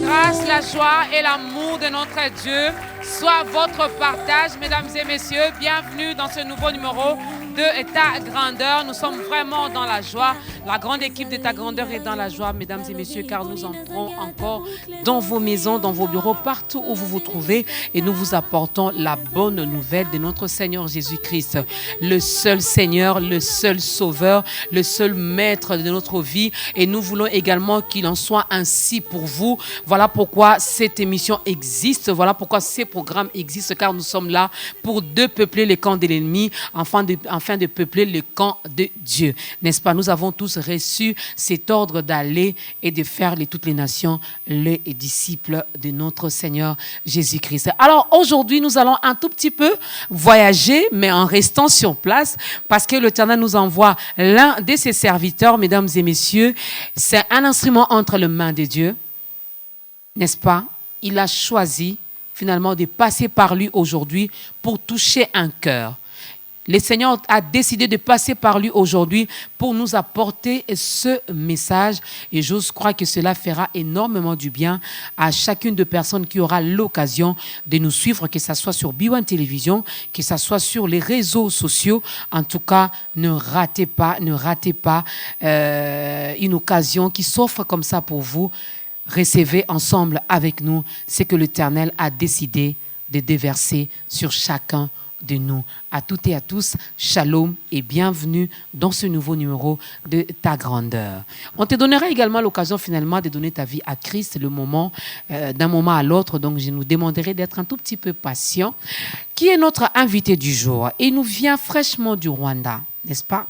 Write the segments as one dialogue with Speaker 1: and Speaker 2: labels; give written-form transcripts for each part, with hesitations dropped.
Speaker 1: Grâce, la joie et l'amour de notre Dieu soit votre partage, mesdames et messieurs. Bienvenue dans ce nouveau numéro de Ta Grandeur. Nous sommes vraiment dans la joie. La grande équipe de Ta Grandeur est dans la joie, mesdames et messieurs, car nous entrons encore dans vos maisons, dans vos bureaux, partout où vous vous trouvez, et nous vous apportons la bonne nouvelle de notre Seigneur Jésus-Christ, le seul Seigneur, le seul Sauveur, le seul Maître de notre vie. Et nous voulons également qu'il en soit ainsi pour vous. Voilà pourquoi cette émission existe. Voilà pourquoi ces programmes existent, car nous sommes là pour peupler le camp de l'ennemi, afin de peupler le camp de Dieu. N'est-ce pas? Nous avons tous reçu cet ordre d'aller et de faire de toutes les nations les disciples de notre Seigneur Jésus-Christ. Alors aujourd'hui, nous allons un tout petit peu voyager, mais en restant sur place, parce que l'Éternel nous envoie l'un de ses serviteurs, mesdames et messieurs. C'est un instrument entre les mains de Dieu, n'est-ce pas? Il a choisi finalement de passer par lui aujourd'hui pour toucher un cœur. Le Seigneur a décidé de passer par lui aujourd'hui pour nous apporter ce message. Et j'ose croire que cela fera énormément du bien à chacune des personnes qui aura l'occasion de nous suivre, que ce soit sur B1 Télévision, que ce soit sur les réseaux sociaux. En tout cas, ne ratez pas une occasion qui s'offre comme ça pour vous. Recevez ensemble avec nous ce que l'Éternel a décidé de déverser sur chacun de nous. À toutes et à tous, shalom et bienvenue dans ce nouveau numéro de Ta Grandeur. On te donnera également l'occasion finalement de donner ta vie à Christ d'un moment à l'autre. Donc je nous demanderai d'être un tout petit peu patient. Qui est notre invité du jour? Il nous vient fraîchement du Rwanda, n'est-ce pas?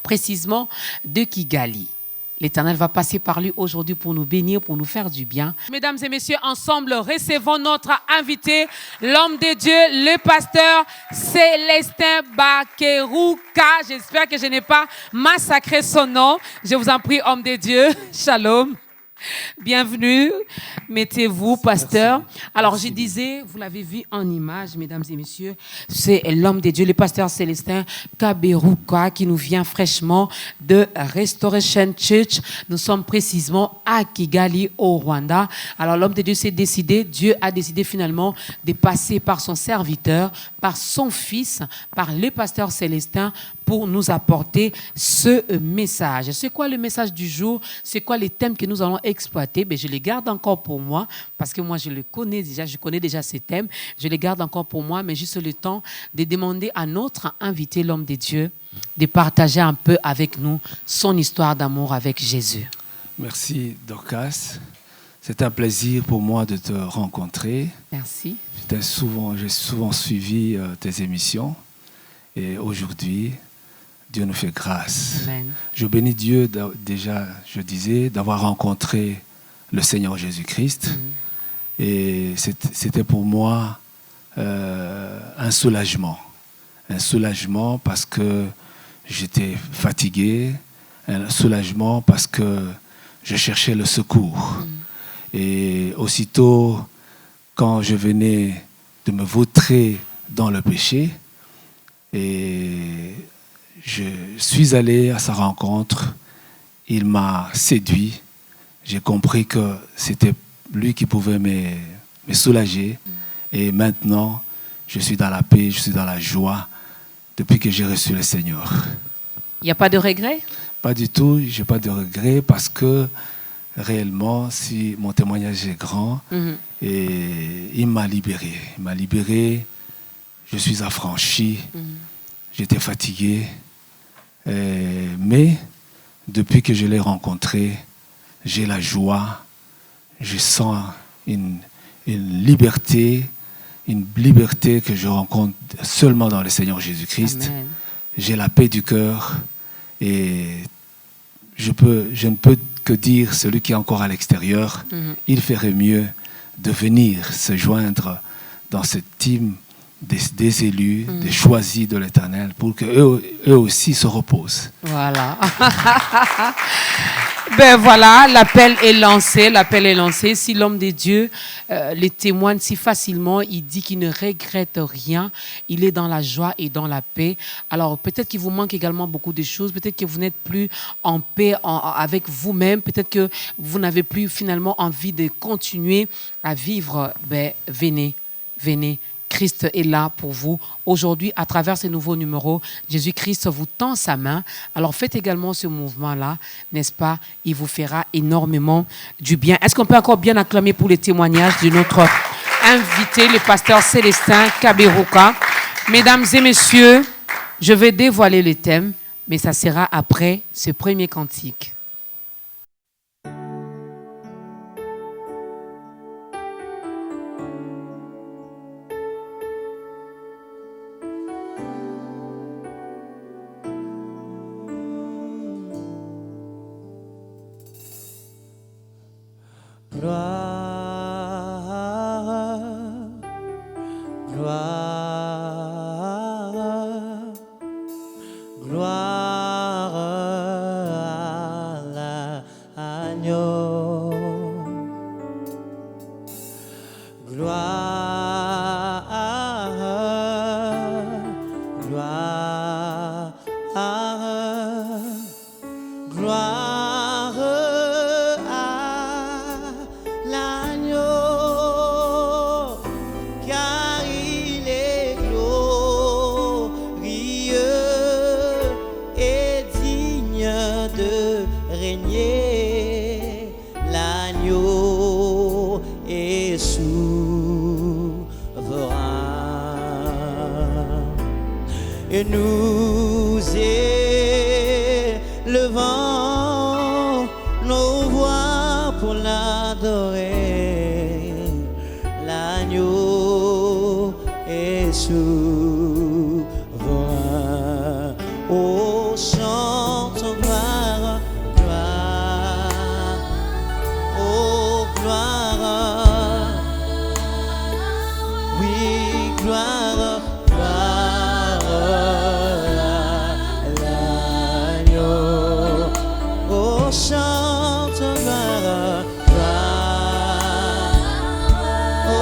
Speaker 1: Précisément de Kigali. L'Éternel va passer par lui aujourd'hui pour nous bénir, pour nous faire du bien. Mesdames et messieurs, ensemble, recevons notre invité, l'homme de Dieu, le pasteur Célestin Bakeruka. J'espère que je n'ai pas massacré son nom. Je vous en prie, homme de Dieu. Shalom. Bienvenue, mettez-vous, pasteur. Alors, je disais, vous l'avez vu en image, mesdames et messieurs, c'est l'homme de Dieu, le pasteur Célestin Bakeruka, qui nous vient fraîchement de Restoration Church. Nous sommes précisément à Kigali, au Rwanda. Alors, l'homme de Dieu s'est décidé, Dieu a décidé finalement de passer par son serviteur, par son fils, par le pasteur Célestin, pour nous apporter ce message. C'est quoi le message du jour? C'est quoi les thèmes que nous allons exploiter? Je les garde encore pour moi, parce que moi je connais déjà ces thèmes. Je les garde encore pour moi, mais juste le temps de demander à notre invité, l'homme de Dieu, de partager un peu avec nous son histoire d'amour avec Jésus.
Speaker 2: Merci Dorcas. C'est un plaisir pour moi de te rencontrer.
Speaker 1: Merci.
Speaker 2: J'ai souvent suivi tes émissions, et aujourd'hui, Dieu nous fait grâce.
Speaker 1: Amen.
Speaker 2: Je bénis Dieu déjà, je disais, d'avoir rencontré le Seigneur Jésus-Christ. Et c'était pour moi un soulagement. Un soulagement parce que j'étais fatigué. Un soulagement parce que je cherchais le secours. Et aussitôt, quand je venais de me vautrer dans le péché, et je suis allé à sa rencontre, il m'a séduit. J'ai compris que c'était lui qui pouvait me soulager. Et maintenant, je suis dans la paix, je suis dans la joie depuis que j'ai reçu le Seigneur.
Speaker 1: Il n'y a pas de regret?
Speaker 2: Pas du tout, je n'ai pas de regret parce que réellement, si mon témoignage est grand, et il m'a libéré. Il m'a libéré, je suis affranchi, j'étais fatigué. Mais depuis que je l'ai rencontré, j'ai la joie, je sens une liberté que je rencontre seulement dans le Seigneur Jésus-Christ.
Speaker 1: Amen.
Speaker 2: J'ai la paix du cœur et je ne peux que dire, celui qui est encore à l'extérieur, il ferait mieux de venir se joindre dans ce team des élus, des choisis de l'Éternel, pour qu'eux aussi se reposent.
Speaker 1: Voilà. Ben voilà, l'appel est lancé. Si l'homme de Dieu les témoigne si facilement, il dit qu'il ne regrette rien, il est dans la joie et dans la paix. Alors peut-être qu'il vous manque également beaucoup de choses, peut-être que vous n'êtes plus en paix avec vous-même, peut-être que vous n'avez plus finalement envie de continuer à vivre. Ben venez. Christ est là pour vous. Aujourd'hui, à travers ces nouveaux numéros, Jésus-Christ vous tend sa main. Alors faites également ce mouvement-là, n'est-ce pas? Il vous fera énormément du bien. Est-ce qu'on peut encore bien acclamer pour les témoignages de notre invité, le pasteur Célestin Kaberuka? Mesdames et messieurs, je vais dévoiler le thème, mais ça sera après ce premier cantique.
Speaker 3: Et nous élevons nos voix pour l'adorer. L'agneau est souverain. Oh, chantons gloire, gloire. Oh, gloire. Oui, gloire. Chante gloire, gloire. Oh,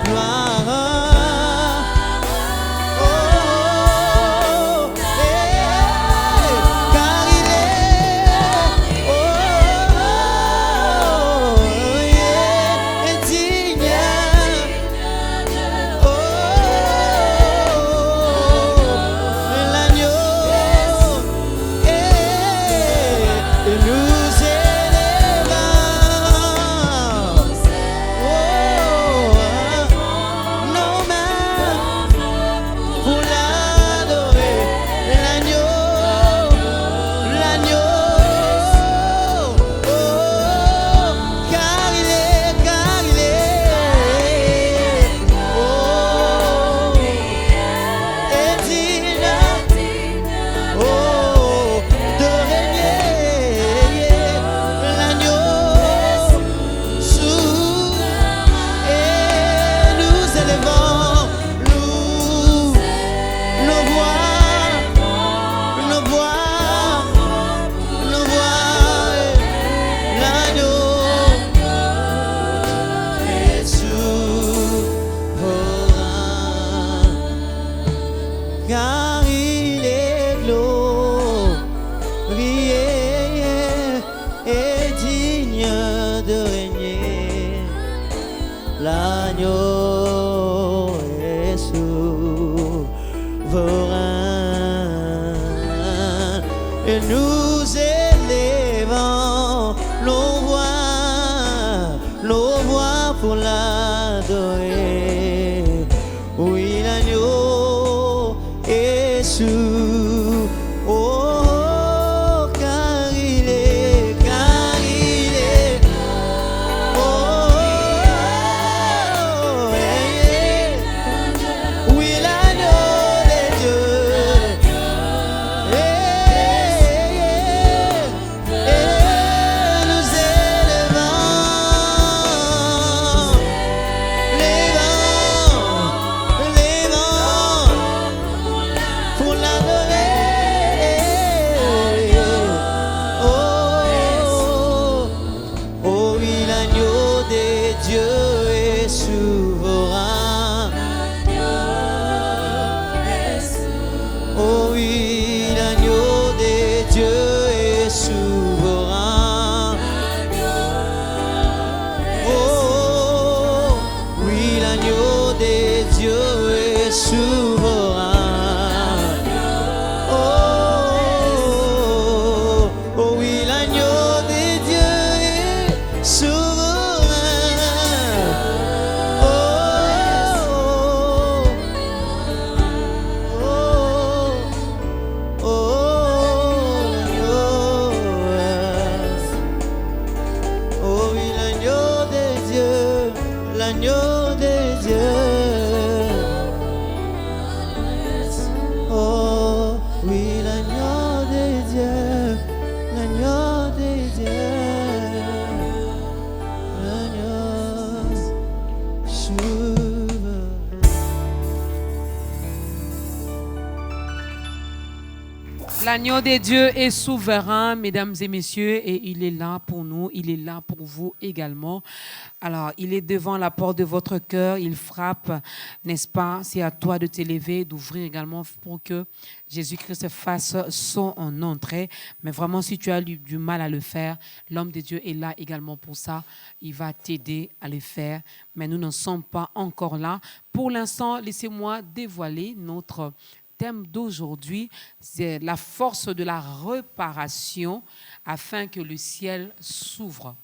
Speaker 3: gloire. Car il est, digne. Car il est glorieux et digne de régner. L'agneau est souverain. Et nous élevons nos voix pour l'adorer. Oui, l'agneau est sous. Oh, car il est, oh, oui, l'agneau de Dieu. l'agneau de Dieu. Oh, oui, l'agneau de Dieu, l'agneau de Dieu, l'agneau souverain.
Speaker 1: L'agneau de Dieu est souverain, mesdames et messieurs, et il est là pour nous, il est là pour vous également. Alors, il est devant la porte de votre cœur, il frappe, n'est-ce pas? C'est à toi de t'élever, d'ouvrir également pour que Jésus-Christ fasse son entrée. Mais vraiment, si tu as du mal à le faire, l'homme de Dieu est là également pour ça. Il va t'aider à le faire. Mais nous n'en sommes pas encore là. Pour l'instant, laissez-moi dévoiler notre thème d'aujourd'hui, c'est la force de la réparation afin que le ciel s'ouvre.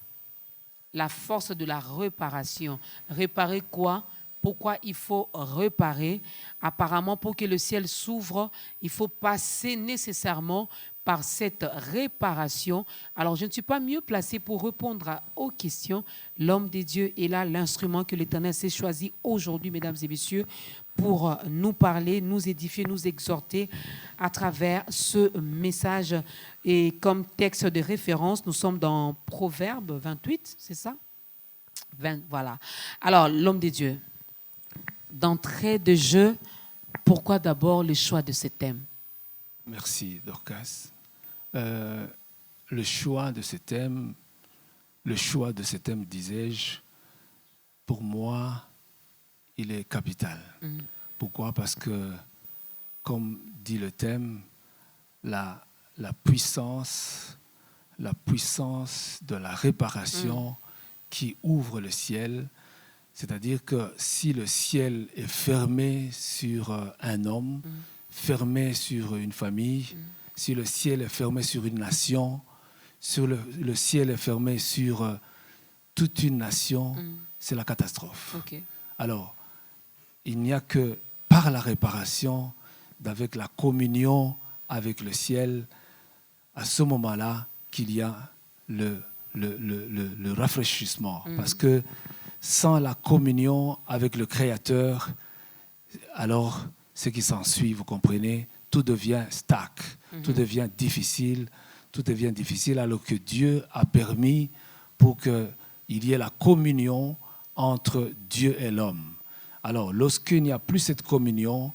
Speaker 1: La force de la réparation. Réparer quoi? Pourquoi il faut réparer? Apparemment, pour que le ciel s'ouvre, il faut passer nécessairement par cette réparation. Alors, je ne suis pas mieux placé pour répondre aux questions. L'homme de Dieu est là, l'instrument que l'Éternel s'est choisi aujourd'hui, mesdames et messieurs, pour nous parler, nous édifier, nous exhorter à travers ce message. Et comme texte de référence, nous sommes dans Proverbe 28, c'est ça? 20, voilà. Alors, l'homme de Dieu, d'entrée de jeu, pourquoi d'abord le choix de ce thème?
Speaker 2: Merci, Dorcas. Le choix de ce thème, disais-je, pour moi, il est capital. Pourquoi? Parce que, comme dit le thème, la puissance de la réparation qui ouvre le ciel, c'est-à-dire que si le ciel est fermé sur un homme, fermé sur une famille, si le ciel est fermé sur une nation, si le ciel est fermé sur toute une nation, c'est la catastrophe.
Speaker 1: Okay.
Speaker 2: Alors, il n'y a que par la réparation, avec la communion avec le ciel, à ce moment-là, qu'il y a le rafraîchissement. Parce que sans la communion avec le Créateur, alors ce qui s'ensuit, vous comprenez, tout devient stack, tout devient difficile, alors que Dieu a permis pour qu'il y ait la communion entre Dieu et l'homme. Alors, lorsqu'il n'y a plus cette communion,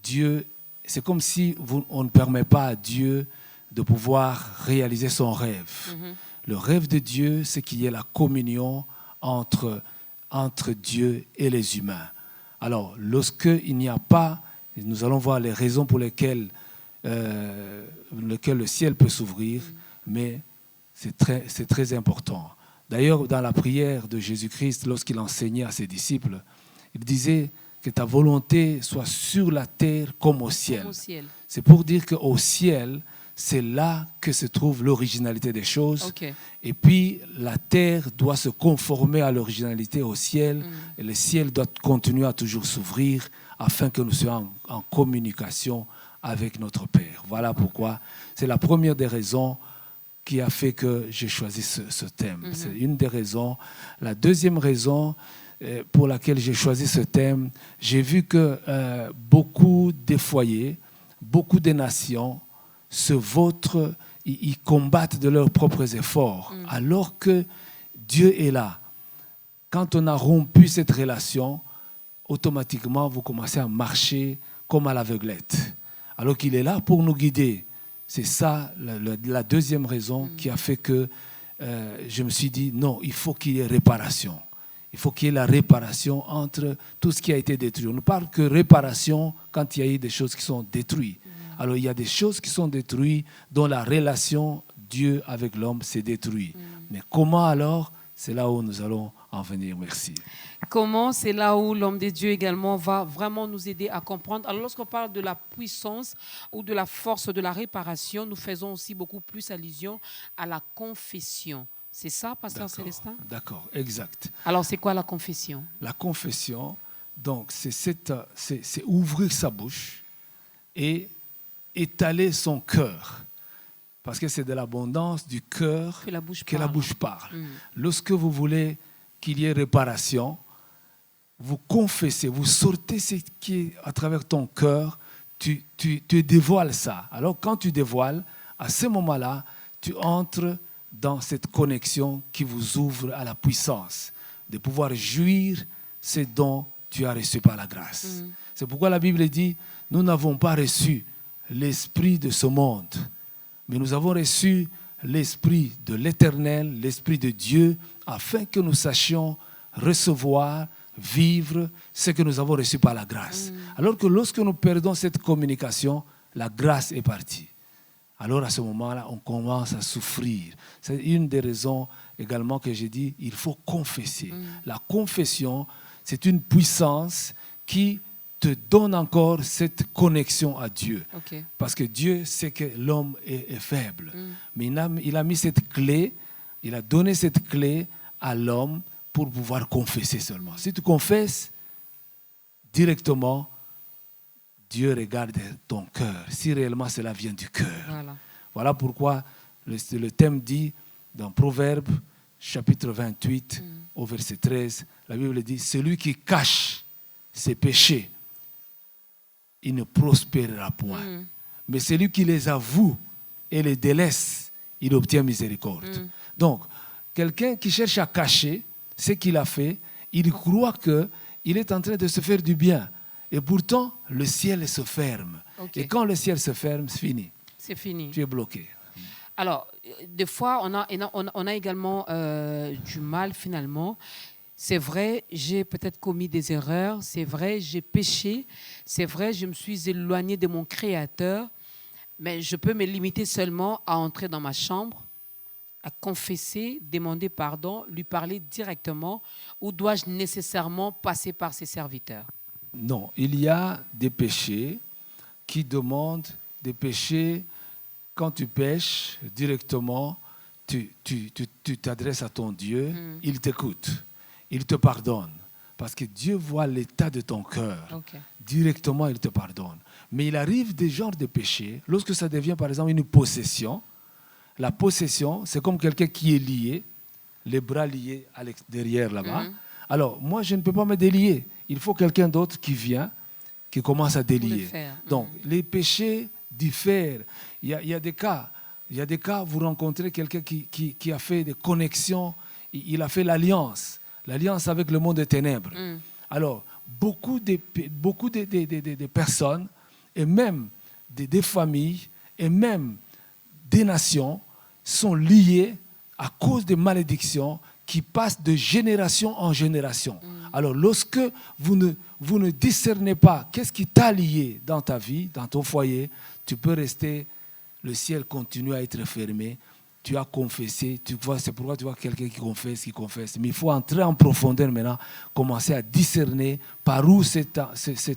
Speaker 2: Dieu, c'est comme si on ne permet pas à Dieu de pouvoir réaliser son rêve. Le rêve de Dieu, c'est qu'il y ait la communion entre Dieu et les humains. Alors, lorsqu'il n'y a pas, nous allons voir les raisons pour lesquelles le ciel peut s'ouvrir, mais c'est très important. D'ailleurs, dans la prière de Jésus-Christ, lorsqu'il enseignait à ses disciples, il disait que ta volonté soit sur la terre comme au ciel.
Speaker 1: Comme au ciel.
Speaker 2: C'est pour dire qu'au ciel, c'est là que se trouve l'originalité des choses.
Speaker 1: Okay.
Speaker 2: Et puis, la terre doit se conformer à l'originalité au ciel. Et le ciel doit continuer à toujours s'ouvrir afin que nous soyons en communication avec notre Père. Voilà pourquoi c'est la première des raisons qui a fait que j'ai choisi ce thème. C'est une des raisons. La deuxième raison pour laquelle j'ai choisi ce thème, j'ai vu que beaucoup des foyers, beaucoup des nations se vautrent, ils combattent de leurs propres efforts, alors que Dieu est là. Quand on a rompu cette relation, automatiquement, vous commencez à marcher comme à l'aveuglette, alors qu'il est là pour nous guider. C'est ça la deuxième raison qui a fait que je me suis dit, non, il faut qu'il y ait réparation. Il faut qu'il y ait la réparation entre tout ce qui a été détruit. On ne parle que réparation quand il y a eu des choses qui sont détruites. Alors il y a des choses qui sont détruites dont la relation Dieu avec l'homme s'est détruite. Mais comment alors? C'est là où nous allons en venir. Merci.
Speaker 1: Comment? C'est là où l'homme de Dieu également va vraiment nous aider à comprendre. Alors lorsqu'on parle de la puissance ou de la force de la réparation, nous faisons aussi beaucoup plus allusion à la confession. C'est ça, Pasteur Célestin?
Speaker 2: D'accord, exact.
Speaker 1: Alors c'est quoi la confession?
Speaker 2: La confession, donc, c'est ouvrir sa bouche et étaler son cœur. Parce que c'est de l'abondance du cœur que la bouche parle. Lorsque vous voulez qu'il y ait réparation, vous confessez, vous sortez ce qui est à travers ton cœur, tu dévoiles ça. Alors quand tu dévoiles, à ce moment-là, tu entres dans cette connexion qui vous ouvre à la puissance de pouvoir jouir ce dont tu as reçu par la grâce. C'est pourquoi la Bible dit, nous n'avons pas reçu l'esprit de ce monde, mais nous avons reçu l'esprit de l'Éternel, l'esprit de Dieu, afin que nous sachions recevoir, vivre ce que nous avons reçu par la grâce. Alors que lorsque nous perdons cette communication, la grâce est partie. Alors à ce moment-là, on commence à souffrir. C'est une des raisons également que j'ai dit, il faut confesser. La confession, c'est une puissance qui te donne encore cette connexion à Dieu.
Speaker 1: Okay.
Speaker 2: Parce que Dieu sait que l'homme est faible. Mais il a mis cette clé, il a donné cette clé à l'homme pour pouvoir confesser seulement. Si tu confesses directement, Dieu regarde ton cœur, si réellement cela vient du cœur. Voilà pourquoi le thème dit, dans Proverbes, chapitre 28, au verset 13, la Bible dit, celui qui cache ses péchés, il ne prospérera point. Mais celui qui les avoue et les délaisse, il obtient miséricorde. Donc, quelqu'un qui cherche à cacher ce qu'il a fait, il croit qu'il est en train de se faire du bien. Et pourtant, le ciel se ferme. Okay. Et quand le ciel se ferme, c'est fini.
Speaker 1: C'est fini.
Speaker 2: Tu es bloqué.
Speaker 1: Alors, des fois, on a également du mal finalement. C'est vrai, j'ai peut-être commis des erreurs. C'est vrai, j'ai péché. C'est vrai, je me suis éloigné de mon Créateur. Mais je peux me limiter seulement à entrer dans ma chambre, à confesser, demander pardon, lui parler directement, ou dois-je nécessairement passer par ses serviteurs?
Speaker 2: Non, il y a des péchés qui demandent des péchés. Quand tu pêches directement, tu t'adresses à ton Dieu, il t'écoute, il te pardonne. Parce que Dieu voit l'état de ton cœur. Okay. Directement, il te pardonne. Mais il arrive des genres de péchés, lorsque ça devient par exemple une possession. La possession, c'est comme quelqu'un qui est lié, les bras liés à derrière là-bas. Alors, moi, je ne peux pas me délier. Il faut quelqu'un d'autre qui vient, qui commence à délier. Donc, les péchés diffèrent. Il y a des cas. Il y a des cas, vous rencontrez quelqu'un qui a fait des connexions, il a fait l'alliance avec le monde des ténèbres. Alors, beaucoup de personnes, et même des familles, et même des nations, sont liées à cause des malédictions qui passent de génération en génération. Alors, lorsque vous ne discernez pas qu'est-ce qui t'a lié dans ta vie, dans ton foyer, tu peux rester, le ciel continue à être fermé, tu as confessé, tu vois, c'est pourquoi tu vois quelqu'un qui confesse. Mais il faut entrer en profondeur maintenant, commencer à discerner par où cet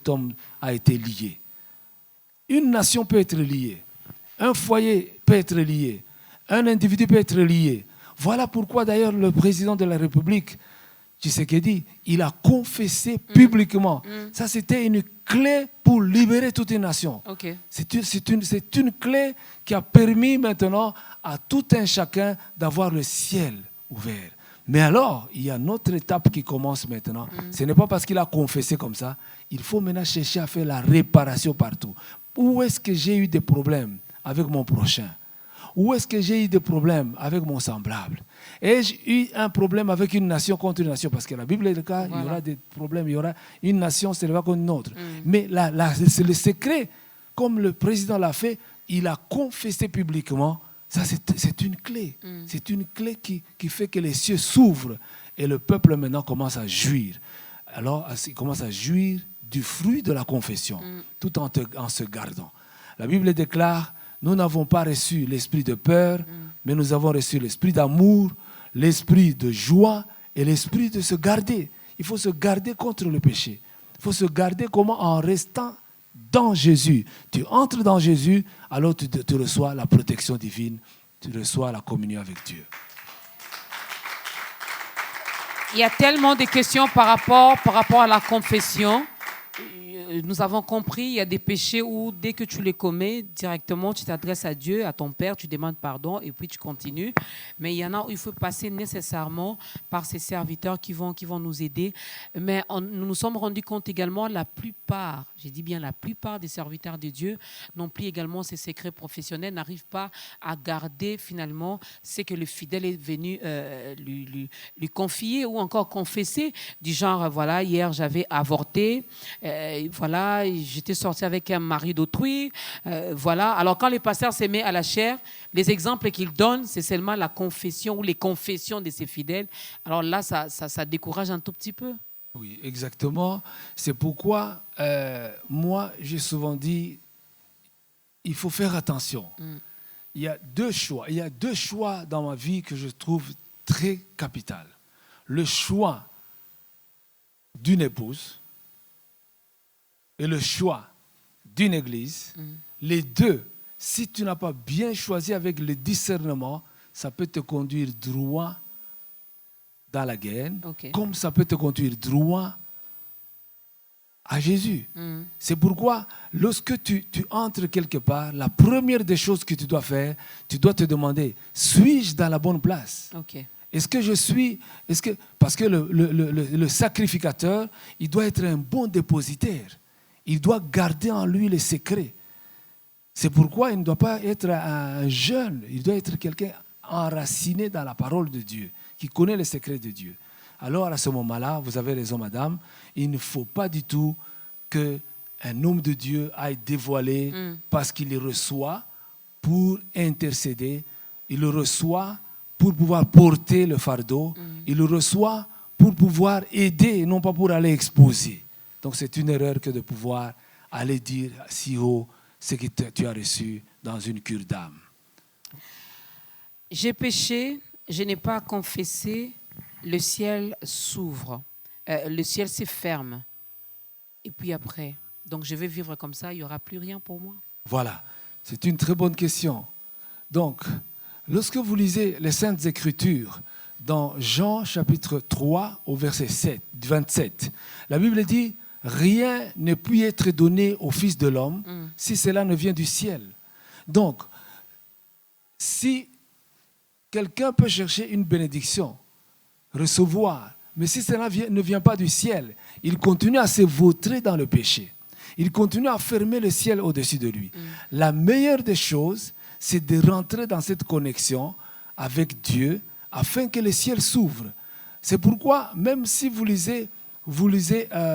Speaker 2: homme a été lié. Une nation peut être liée, un foyer peut être lié, un individu peut être lié. Voilà pourquoi d'ailleurs le président de la République, Tshisekedi, il a confessé publiquement. Ça, c'était une clé pour libérer toute une nation. Okay. C'est une clé qui a permis maintenant à tout un chacun d'avoir le ciel ouvert. Mais alors, il y a une autre étape qui commence maintenant. Ce n'est pas parce qu'il a confessé comme ça. Il faut maintenant chercher à faire la réparation partout. Où est-ce que j'ai eu des problèmes avec mon prochain? Où est-ce que j'ai eu des problèmes avec mon semblable? Ai-je eu un problème avec une nation contre une nation? Parce que la Bible est le cas, il y aura des problèmes, il y aura une nation, c'est pas contre une autre. Mais c'est le secret, comme le président l'a fait, il a confessé publiquement. Ça, c'est une clé. C'est une clé qui fait que les cieux s'ouvrent et le peuple maintenant commence à jouir. Alors, il commence à jouir du fruit de la confession, tout en se gardant. La Bible déclare, nous n'avons pas reçu l'esprit de peur, mais nous avons reçu l'esprit d'amour, l'esprit de joie et l'esprit de se garder. Il faut se garder contre le péché. Il faut se garder comment? En restant dans Jésus. Tu entres dans Jésus, alors tu reçois la protection divine, tu reçois la communion avec Dieu.
Speaker 1: Il y a tellement de questions par rapport à la confession. nous avons compris, il y a des péchés où dès que tu les commets, directement tu t'adresses à Dieu, à ton Père, tu demandes pardon et puis tu continues. Mais il y en a où il faut passer nécessairement par ces serviteurs qui vont nous aider. Mais nous nous sommes rendus compte également, la plupart, j'ai dit bien la plupart des serviteurs de Dieu n'ont plus également ces secrets professionnels, n'arrivent pas à garder finalement ce que le fidèle est venu lui confier ou encore confesser, du genre, voilà, hier j'avais avorté, voilà, j'étais sorti avec un mari d'autrui, voilà. Alors quand les pasteurs se mettent à la chair, les exemples qu'ils donnent, c'est seulement la confession ou les confessions de ces fidèles. Alors là, ça décourage un tout petit peu.
Speaker 2: Oui, exactement. C'est pourquoi, moi, j'ai souvent dit, il faut faire attention. Il y a deux choix. Il y a deux choix dans ma vie que je trouve très capital. Le choix d'une épouse et le choix d'une église. Les deux, si tu n'as pas bien choisi avec le discernement, ça peut te conduire droit dans la guerre, comme ça peut te conduire droit à Jésus. C'est pourquoi, lorsque tu entres quelque part, la première des choses que tu dois faire, tu dois te demander, suis-je dans la bonne place? Est-ce que je suis... parce que le sacrificateur, il doit être un bon dépositaire. Il doit garder en lui les secrets. C'est pourquoi il ne doit pas être un jeune, il doit être quelqu'un enraciné dans la parole de Dieu, qui connaît les secrets de Dieu. Alors à ce moment-là, vous avez raison, madame, il ne faut pas du tout qu'un homme de Dieu aille dévoiler parce qu'il le reçoit pour intercéder, il le reçoit pour pouvoir porter le fardeau, il le reçoit pour pouvoir aider et non pas pour aller exposer. Donc c'est une erreur que de pouvoir aller dire si haut ce que tu as reçu dans une cure d'âme.
Speaker 1: J'ai péché, je n'ai pas confessé, le ciel s'ouvre, le ciel se ferme. Et puis après, donc je vais vivre comme ça, il n'y aura plus rien pour moi.
Speaker 2: Voilà, c'est une très bonne question. Donc, lorsque vous lisez les Saintes Écritures, dans Jean chapitre 3 au verset 27, la Bible dit « Rien ne peut être donné au Fils de l'homme si cela ne vient du ciel. » Donc, si quelqu'un peut chercher une bénédiction, recevoir, mais si cela ne vient pas du ciel, il continue à se vautrer dans le péché. Il continue à fermer le ciel au-dessus de lui. La meilleure des choses, c'est de rentrer dans cette connexion avec Dieu afin que le ciel s'ouvre. C'est pourquoi, même si vous lisez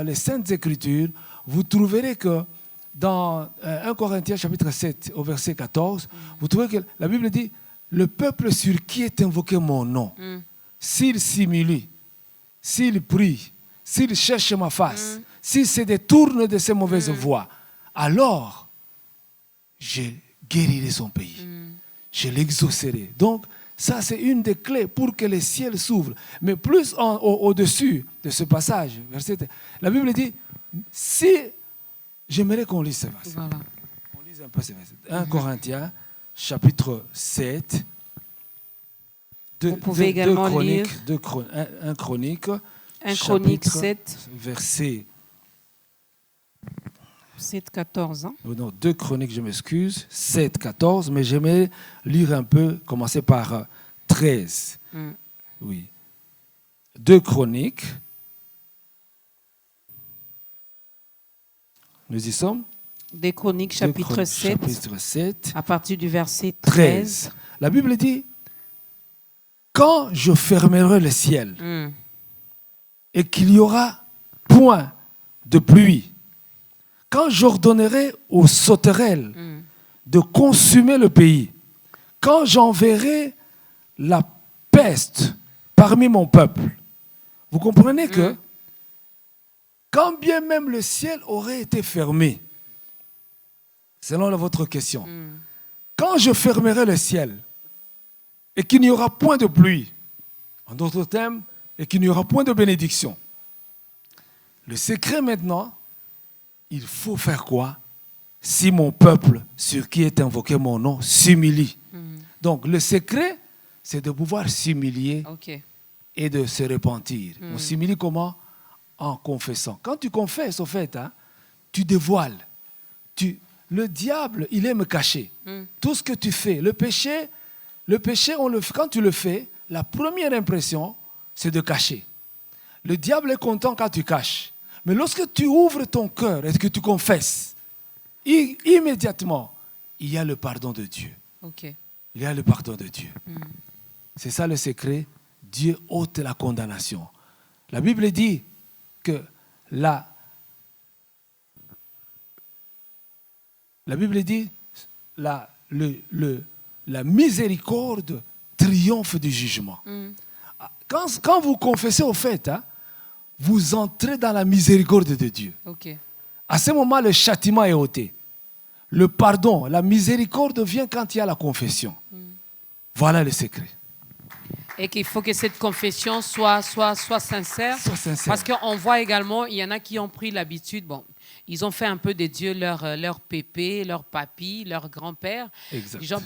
Speaker 2: les Saintes Écritures, vous trouverez que dans 1 Corinthiens chapitre 7 au verset 14, vous trouverez que la Bible dit « Le peuple sur qui est invoqué mon nom, s'il s'humilie, s'il prie, s'il cherche ma face, s'il se détourne de ses mauvaises voies, alors je guérirai son pays, je l'exaucerai. » Donc, ça, c'est une des clés pour que le ciel s'ouvre. Mais plus au-dessus de ce passage, verset, la Bible dit, si, j'aimerais qu'on lise ce verset.
Speaker 1: Voilà.
Speaker 2: On lise un peu ce verset. 1 Corinthiens, chapitre 7.
Speaker 1: Vous pouvez également lire
Speaker 2: 1 Chronique
Speaker 1: 7,
Speaker 2: verset
Speaker 1: 7, 14. Hein?
Speaker 2: Non, 2 Chroniques, je m'excuse, 7, 14, mais j'aimerais lire un peu, commencer par 13. Oui. 2 Chroniques. Nous y sommes.
Speaker 1: 2 Chroniques, chapitre 7, à partir du verset 13.
Speaker 2: La Bible dit, quand je fermerai le ciel et qu'il n'y aura point de pluie, quand j'ordonnerai aux sauterelles de consumer le pays, quand j'enverrai la peste parmi mon peuple, vous comprenez que quand bien même le ciel aurait été fermé, selon votre question, quand je fermerai le ciel et qu'il n'y aura point de pluie, en d'autres termes, et qu'il n'y aura point de bénédiction, le secret maintenant, il faut faire quoi? Si mon peuple, sur qui est invoqué mon nom, s'humilie. Donc, le secret, c'est de pouvoir s'humilier et de se repentir. On s'humilie comment? En confessant. Quand tu confesses, au fait, tu dévoiles. Le diable, il aime cacher. Tout ce que tu fais, le péché, quand tu le fais, la première impression, c'est de cacher. Le diable est content quand tu caches. Mais lorsque tu ouvres ton cœur et que tu confesses, immédiatement, il y a le pardon de Dieu.
Speaker 1: Ok.
Speaker 2: Il y a le pardon de Dieu. C'est ça le secret. Dieu ôte la condamnation. La Bible dit que la Bible dit la miséricorde triomphe du jugement. Quand vous confessez au fait, vous entrez dans la miséricorde de Dieu.
Speaker 1: Ok.
Speaker 2: À ce moment, le châtiment est ôté. Le pardon, la miséricorde vient quand il y a la confession. Voilà le secret.
Speaker 1: Et qu'il faut que cette confession soit sincère.
Speaker 2: Soit sincère.
Speaker 1: Parce qu'on voit également, il y en a qui ont pris l'habitude, ils ont fait un peu de Dieu leur pépé, leur papy, leur grand-père.
Speaker 2: Exact.
Speaker 1: Genre,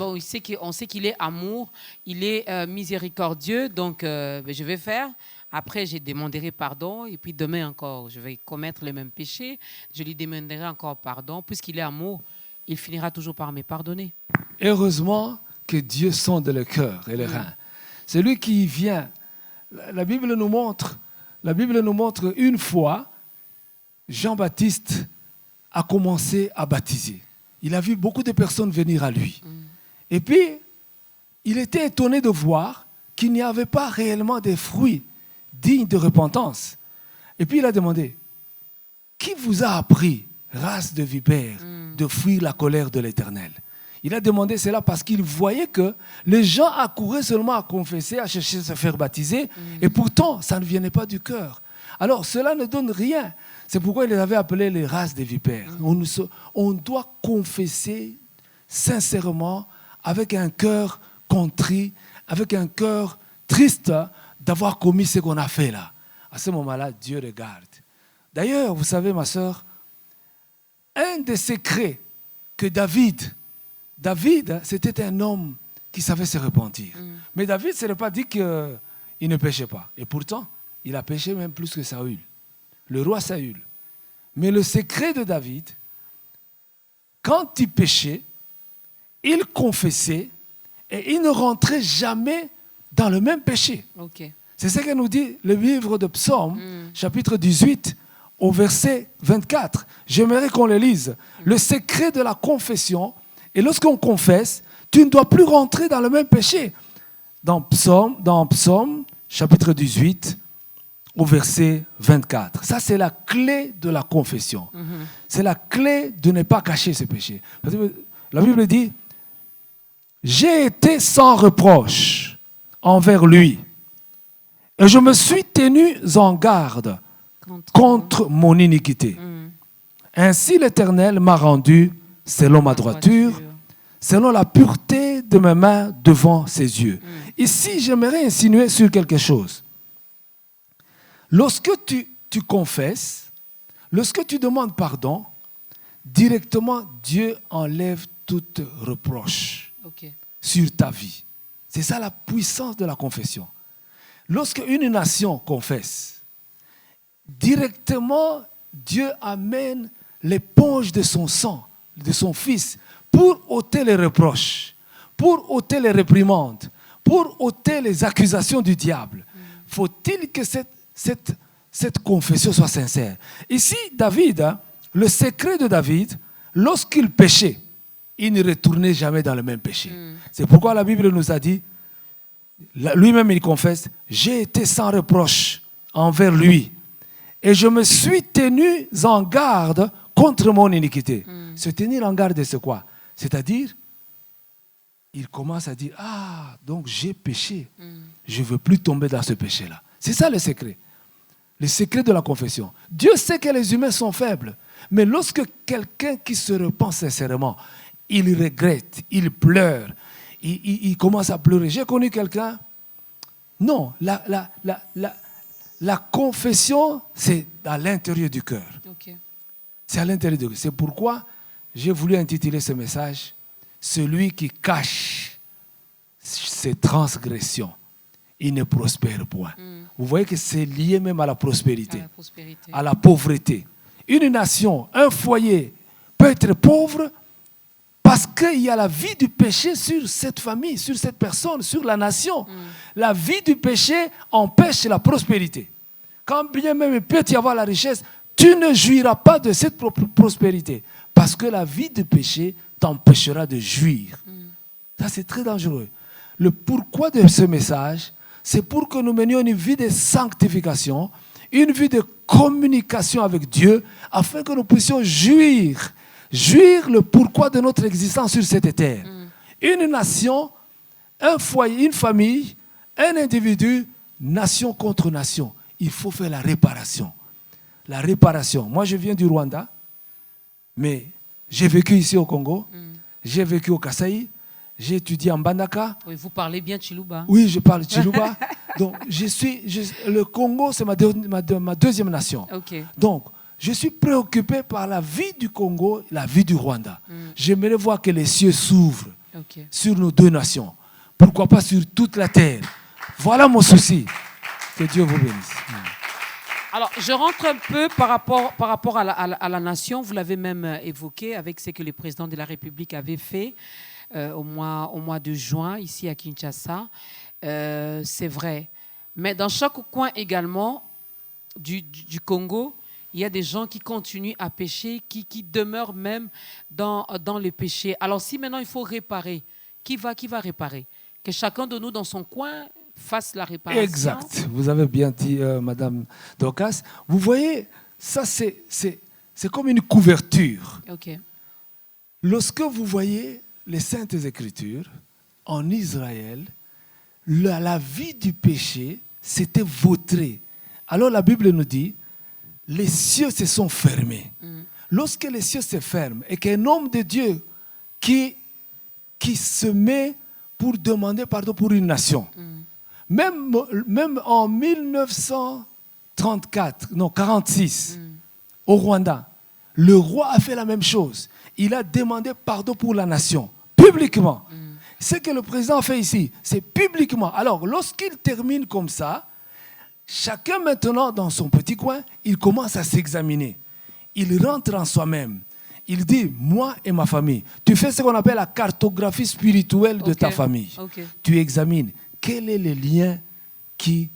Speaker 1: on sait qu'il est amour, il est miséricordieux, donc je vais faire. Après, je demanderai pardon, et puis demain encore, je vais commettre le même péché, je lui demanderai encore pardon. Puisqu'il est amour, il finira toujours par me pardonner.
Speaker 2: Heureusement que Dieu sonde le cœur et le rein. Celui qui vient, la Bible nous montre une fois, Jean-Baptiste a commencé à baptiser. Il a vu beaucoup de personnes venir à lui. Et puis, il était étonné de voir qu'il n'y avait pas réellement de fruits dignes de repentance. Et puis, il a demandé, qui vous a appris, race de vipères, de fuir la colère de l'Éternel? Il a demandé cela parce qu'il voyait que les gens accouraient seulement à confesser, à chercher à se faire baptiser, et pourtant, ça ne venait pas du cœur. Alors, cela ne donne rien. C'est pourquoi il les avait appelés les races des vipères. On doit confesser sincèrement, avec un cœur contrit, avec un cœur triste d'avoir commis ce qu'on a fait là. À ce moment-là, Dieu regarde. D'ailleurs, vous savez, ma sœur, un des secrets que David, c'était un homme qui savait se repentir. Mais David, ce n'est pas dit qu'il ne péchait pas. Et pourtant, il a péché même plus que Saül, le roi Saül. Mais le secret de David, quand il péchait, il confessait et il ne rentrait jamais dans le même péché.
Speaker 1: Ok.
Speaker 2: C'est ce que nous dit le livre de Psaume, chapitre 18, au verset 24. J'aimerais qu'on le lise. Le secret de la confession. Et lorsqu'on confesse, tu ne dois plus rentrer dans le même péché. Dans Psaume, chapitre 18, au verset 24. Ça, c'est la clé de la confession. C'est la clé de ne pas cacher ce péché. La Bible dit, j'ai été sans reproche envers lui. Et je me suis tenu en garde contre mon iniquité. Ainsi l'Éternel m'a rendu selon ma droiture, selon la pureté de mes mains devant ses yeux. Ici, j'aimerais insinuer sur quelque chose. Lorsque tu confesses, lorsque tu demandes pardon, directement Dieu enlève toute reproche sur ta vie. C'est ça la puissance de la confession. Lorsque une nation confesse, directement Dieu amène l'éponge de son sang, de son Fils, pour ôter les reproches, pour ôter les réprimandes, pour ôter les accusations du diable. Faut-il que cette confession soit sincère? Ici, David, le secret de David, lorsqu'il péchait, il ne retournait jamais dans le même péché. C'est pourquoi la Bible nous a dit, lui-même il confesse, j'ai été sans reproche envers lui et je me suis tenu en garde contre mon iniquité. Se tenir en garde, c'est quoi? C'est-à-dire, il commence à dire, donc j'ai péché, je ne veux plus tomber dans ce péché-là. C'est ça le secret de la confession. Dieu sait que les humains sont faibles, mais lorsque quelqu'un qui se repent sincèrement, il regrette, il pleure, il commence à pleurer. J'ai connu quelqu'un, non, la confession, c'est à l'intérieur du cœur. C'est à l'intérieur du cœur. C'est pourquoi j'ai voulu intituler ce message « Celui qui cache ses transgressions, il ne prospère point ». Vous voyez que c'est lié même à la prospérité, à la pauvreté. une nation, un foyer peut être pauvre parce qu'il y a la vie du péché sur cette famille, sur cette personne, sur la nation. La vie du péché empêche la prospérité. Quand bien même il peut y avoir la richesse, tu ne jouiras pas de cette prospérité parce que la vie du péché t'empêchera de jouir. Ça, c'est très dangereux. Le pourquoi de ce message, c'est pour que nous menions une vie de sanctification, une vie de communication avec Dieu, afin que nous puissions jouir le pourquoi de notre existence sur cette terre. Une nation, un foyer, une famille, un individu, nation contre nation. Il faut faire la réparation. La réparation. Moi, je viens du Rwanda, mais j'ai vécu ici au Congo, j'ai vécu au Kasaï, j'ai étudié en Bandaka.
Speaker 1: Oui, vous parlez bien Chiluba.
Speaker 2: Oui, je parle Chiluba. Donc, le Congo, c'est ma deuxième nation.
Speaker 1: Okay.
Speaker 2: Donc, je suis préoccupé par la vie du Congo, la vie du Rwanda. J'aimerais voir que les cieux s'ouvrent sur nos deux nations. Pourquoi pas sur toute la terre. Voilà mon souci. Que Dieu vous bénisse.
Speaker 1: Alors, je rentre un peu par rapport à la nation. Vous l'avez même évoqué avec ce que le président de la République avait fait au mois de juin, ici à Kinshasa. C'est vrai. Mais dans chaque coin également du Congo, il y a des gens qui continuent à pécher, qui demeurent même dans le péché. Alors, si maintenant il faut réparer, qui va réparer? Que chacun de nous, dans son coin, fasse la réparation.
Speaker 2: Exact. Vous avez bien dit, Madame Dorcas. Vous voyez, ça, c'est comme une couverture.
Speaker 1: Okay.
Speaker 2: Lorsque vous voyez les Saintes Écritures, en Israël, la vie du péché s'était vautrée. Alors la Bible nous dit, les cieux se sont fermés. Lorsque les cieux se ferment et qu'un homme de Dieu qui se met pour demander pardon pour une nation, même en 1946, au Rwanda, le roi a fait la même chose. Il a demandé pardon pour la nation, publiquement. Ce que le président a fait ici, c'est publiquement. Alors, lorsqu'il termine comme ça, chacun maintenant dans son petit coin, il commence à s'examiner. Il rentre en soi-même. Il dit, moi et ma famille. Tu fais ce qu'on appelle la cartographie spirituelle de ta famille. Tu examines quel est le lien qui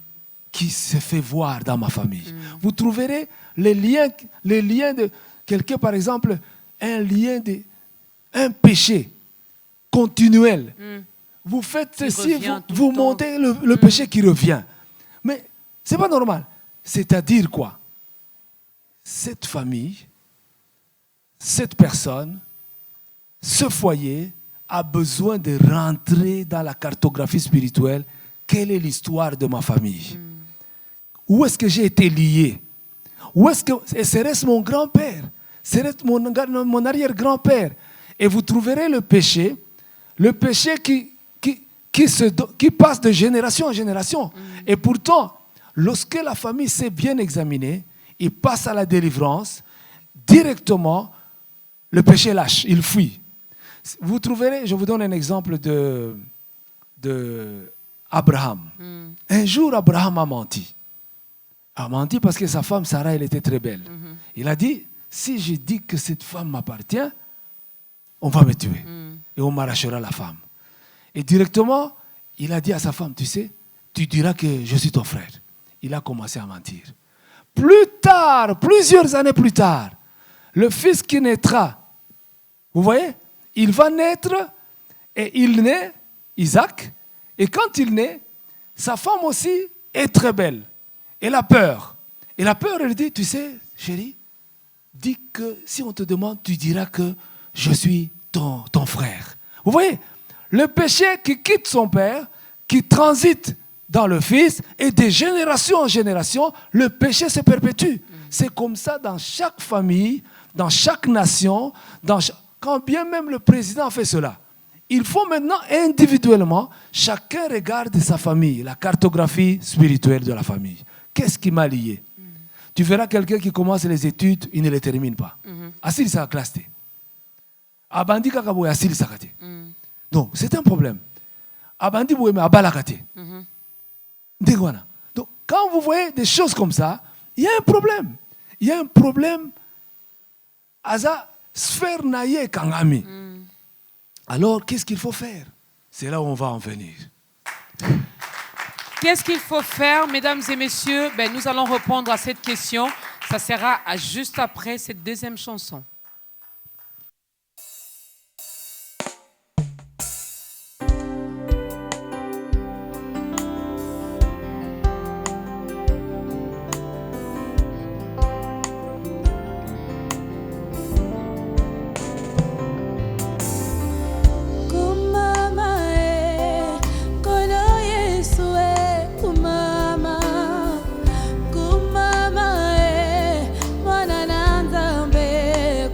Speaker 2: se fait voir dans ma famille. Vous trouverez les liens de quelqu'un, par exemple, un péché continuel. Vous faites ceci, vous montez le péché qui revient. Mais ce n'est pas normal. C'est-à-dire quoi? Cette famille, cette personne, ce foyer a besoin de rentrer dans la cartographie spirituelle. Quelle est l'histoire de ma famille? Où est-ce que j'ai été lié? Où est-ce que serait-ce mon grand-père? Serait-ce mon arrière-grand-père? Et vous trouverez le péché qui passe de génération en génération. Et pourtant, lorsque la famille s'est bien examinée, il passe à la délivrance, directement, le péché lâche, il fuit. Vous trouverez, je vous donne un exemple de Abraham. Un jour, Abraham a menti. A menti parce que sa femme Sarah, elle était très belle. Il a dit, si je dis que cette femme m'appartient, on va me tuer. Et on m'arrachera la femme. Et directement, il a dit à sa femme, tu sais, tu diras que je suis ton frère. Il a commencé à mentir. Plus tard, plusieurs années plus tard, le fils qui naîtra, vous voyez, il va naître et il naît, Isaac, et quand il naît, sa femme aussi est très belle. Elle a peur. Et la peur, elle dit, tu sais, chérie, dis que si on te demande, tu diras que je suis ton frère. Vous voyez, le péché qui quitte son père, qui transite dans le fils, et de génération en génération, le péché se perpétue. C'est comme ça dans chaque famille, dans chaque nation, quand bien même le président fait cela. Il faut maintenant individuellement, chacun regarde sa famille, la cartographie spirituelle de la famille. Qu'est-ce qui m'a lié? Tu verras quelqu'un qui commence les études, il ne les termine pas. Assis sa classe. Abandi kakaboué assis sa kate. Donc, c'est un problème. Abandi boué mais abalakate. Donc, quand vous voyez des choses comme ça, il y a un problème. Il y a un problème aza sphère naye kangami. Alors, qu'est-ce qu'il faut faire? C'est là où on va en venir.
Speaker 1: Qu'est-ce qu'il faut faire, mesdames et messieurs? Nous allons répondre à cette question. Ça sera juste après cette deuxième chanson.
Speaker 3: Kumama, mwana nanzambe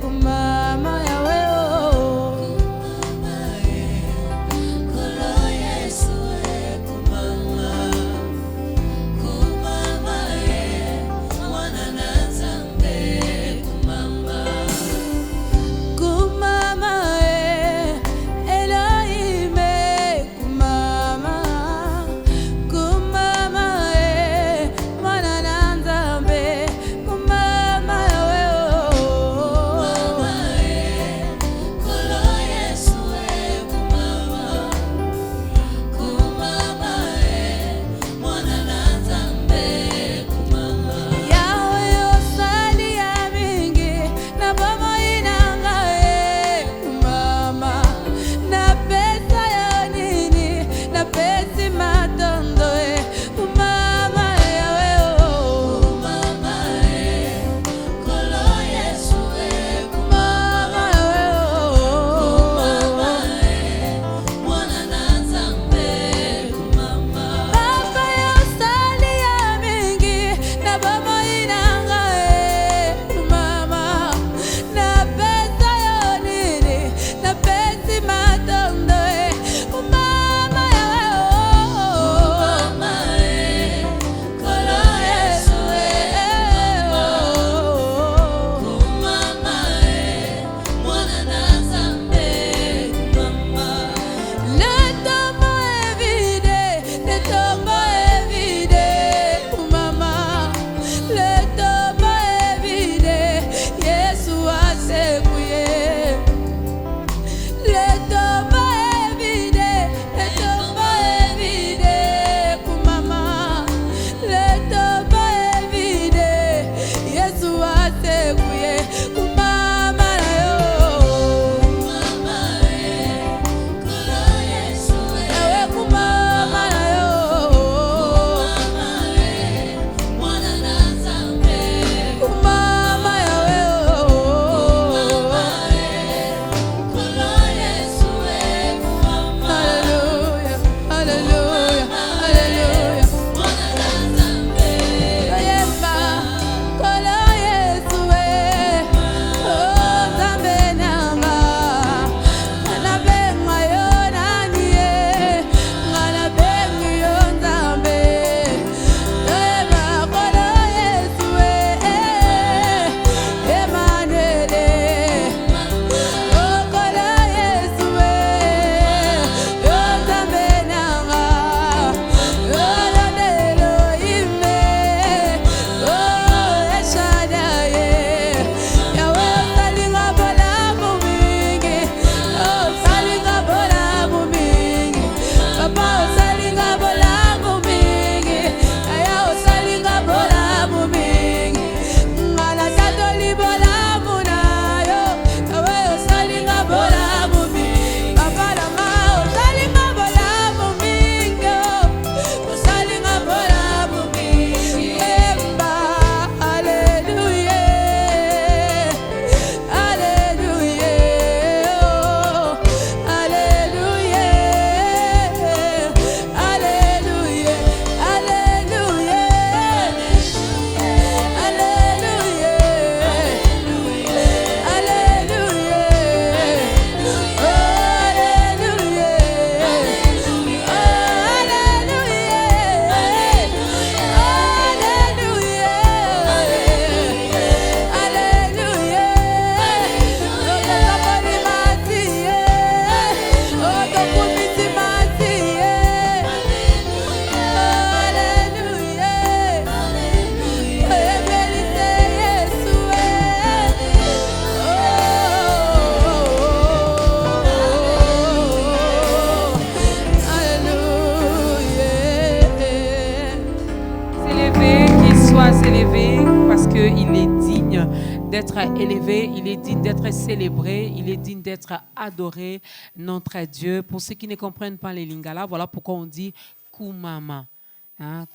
Speaker 1: Dieu, il est digne d'être élevé, il est digne d'être célébré, il est digne d'être adoré, notre Dieu. Pour ceux qui ne comprennent pas les lingala, voilà pourquoi on dit Kumama.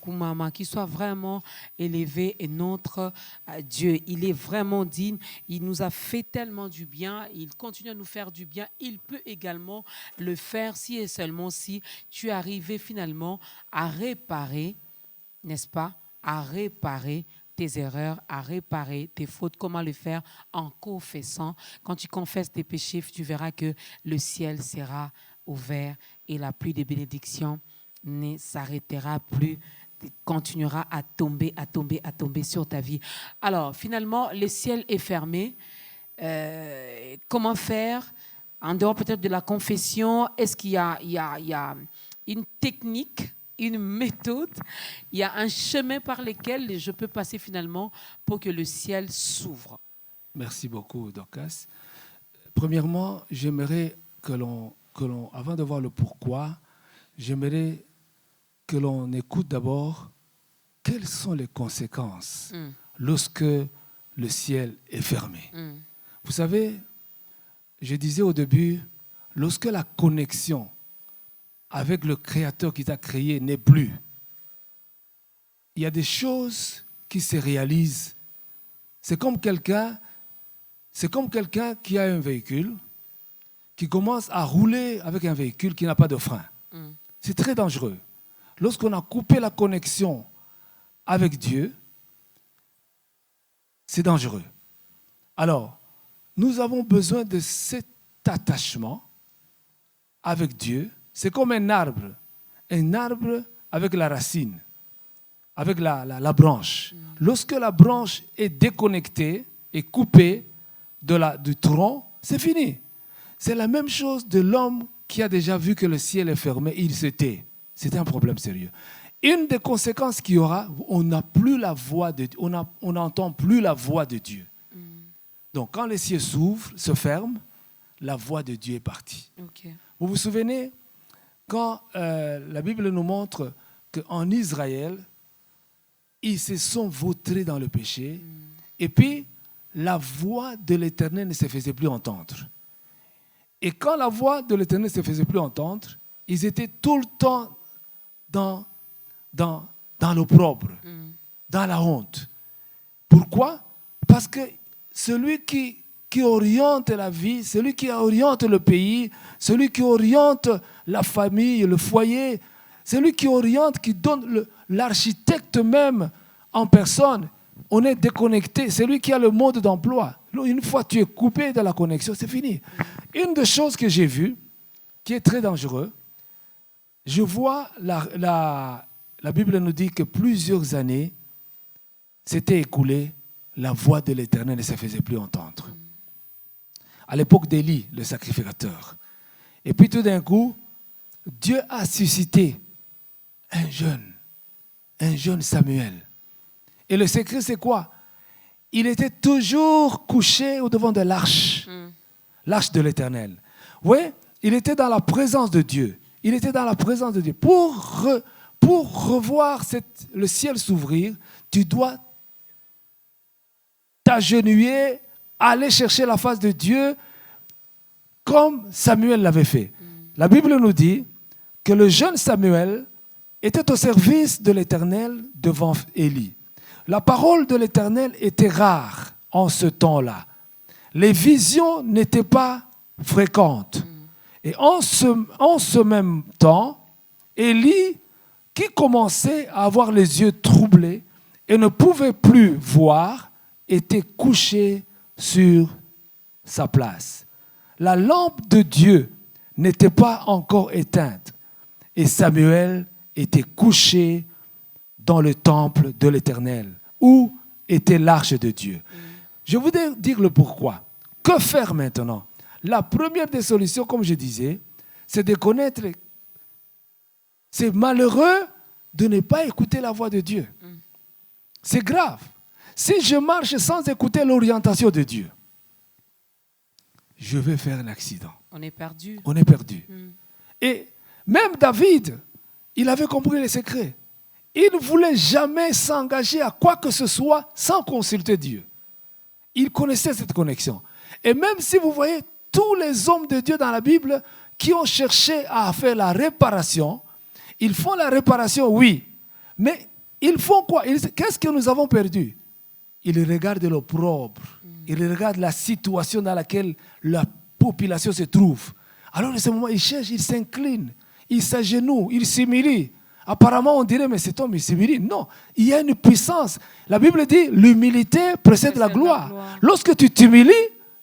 Speaker 1: Kumama, qu'il soit vraiment élevé et notre Dieu. Il est vraiment digne. Il nous a fait tellement du bien. Il continue à nous faire du bien. Il peut également le faire si et seulement si tu es arrivé finalement à réparer, n'est-ce pas, à réparer tes erreurs, à réparer tes fautes. Comment le faire? En confessant. Quand tu confesses tes péchés, tu verras que le ciel sera ouvert et la pluie de bénédictions ne s'arrêtera plus, continuera à tomber sur ta vie. Alors, finalement, le ciel est fermé. Comment faire? En dehors peut-être de la confession, est-ce qu'il y a une technique, une méthode, il y a un chemin par lequel je peux passer finalement pour que le ciel s'ouvre?
Speaker 2: Merci beaucoup, Dorcas. Premièrement, j'aimerais que l'on, avant de voir le pourquoi, j'aimerais que l'on écoute d'abord quelles sont les conséquences lorsque le ciel est fermé. Vous savez, je disais au début, lorsque la connexion avec le Créateur qui t'a créé n'est plus, il y a des choses qui se réalisent. C'est comme quelqu'un qui a un véhicule, qui commence à rouler avec un véhicule qui n'a pas de frein. C'est très dangereux. Lorsqu'on a coupé la connexion avec Dieu, c'est dangereux. Alors, nous avons besoin de cet attachement avec Dieu. C'est comme un arbre avec la racine, avec la branche. Lorsque la branche est déconnectée et coupée du tronc, c'est fini. C'est la même chose de l'homme qui a déjà vu que le ciel est fermé, il se tait. C'est un problème sérieux. Une des conséquences qu'il y aura, on n'a plus la voix de Dieu, on n'entend plus la voix de Dieu. Donc quand les cieux s'ouvrent, se ferment, la voix de Dieu est partie.
Speaker 1: Okay.
Speaker 2: Vous vous souvenez, quand la Bible nous montre qu'en Israël, ils se sont vautrés dans le péché, et puis la voix de l'Éternel ne se faisait plus entendre. Et quand la voix de l'Éternel ne se faisait plus entendre, ils étaient tout le temps dans l'opprobre, dans la honte. Pourquoi? Parce que celui qui oriente la vie, celui qui oriente le pays, celui qui oriente la famille, le foyer, celui qui oriente, qui donne l'architecte même en personne, on est déconnecté. C'est lui qui a le mode d'emploi. Une fois que tu es coupé de la connexion, c'est fini. Une des choses que j'ai vues, qui est très dangereuse, je vois, la Bible nous dit que plusieurs années s'étaient écoulées, la voix de l'Éternel ne se faisait plus entendre. À l'époque d'Élie, le sacrificateur. Et puis tout d'un coup, Dieu a suscité un jeune Samuel. Et le secret, c'est quoi? Il était toujours couché au-devant de l'arche, l'arche de l'Éternel. Oui, il était dans la présence de Dieu. Il était dans la présence de Dieu. Pour revoir le ciel s'ouvrir, tu dois t'agenouiller, aller chercher la face de Dieu comme Samuel l'avait fait. La Bible nous dit que le jeune Samuel était au service de l'Éternel devant Élie. La parole de l'Éternel était rare en ce temps-là. Les visions n'étaient pas fréquentes. Et en ce même temps, Élie, qui commençait à avoir les yeux troublés et ne pouvait plus voir, était couché sur sa place. La lampe de Dieu n'était pas encore éteinte et Samuel était couché dans le temple de l'Éternel, où était l'arche de Dieu. Je voudrais dire le pourquoi. Que faire maintenant? La première des solutions, comme je disais, c'est de connaître. C'est malheureux de ne pas écouter la voix de Dieu. C'est grave. Si je marche sans écouter l'orientation de Dieu, je vais faire un accident.
Speaker 1: On est perdu.
Speaker 2: On est perdu. Et même David, il avait compris les secrets. Il ne voulait jamais s'engager à quoi que ce soit sans consulter Dieu. Il connaissait cette connexion. Et même si vous voyez tous les hommes de Dieu dans la Bible qui ont cherché à faire la réparation, ils font la réparation, oui. Mais ils font quoi? Qu'est-ce que nous avons perdu? Ils regardent l'opprobre. Ils regardent la situation dans laquelle la population se trouve. Alors, à ce moment, ils cherchent, ils s'inclinent, ils s'agenouillent, ils s'humilient. Apparemment, on dirait, mais cet homme, il s'humilie. Non, il y a une puissance. La Bible dit, l'humilité précède la gloire. Lorsque tu t'humilies,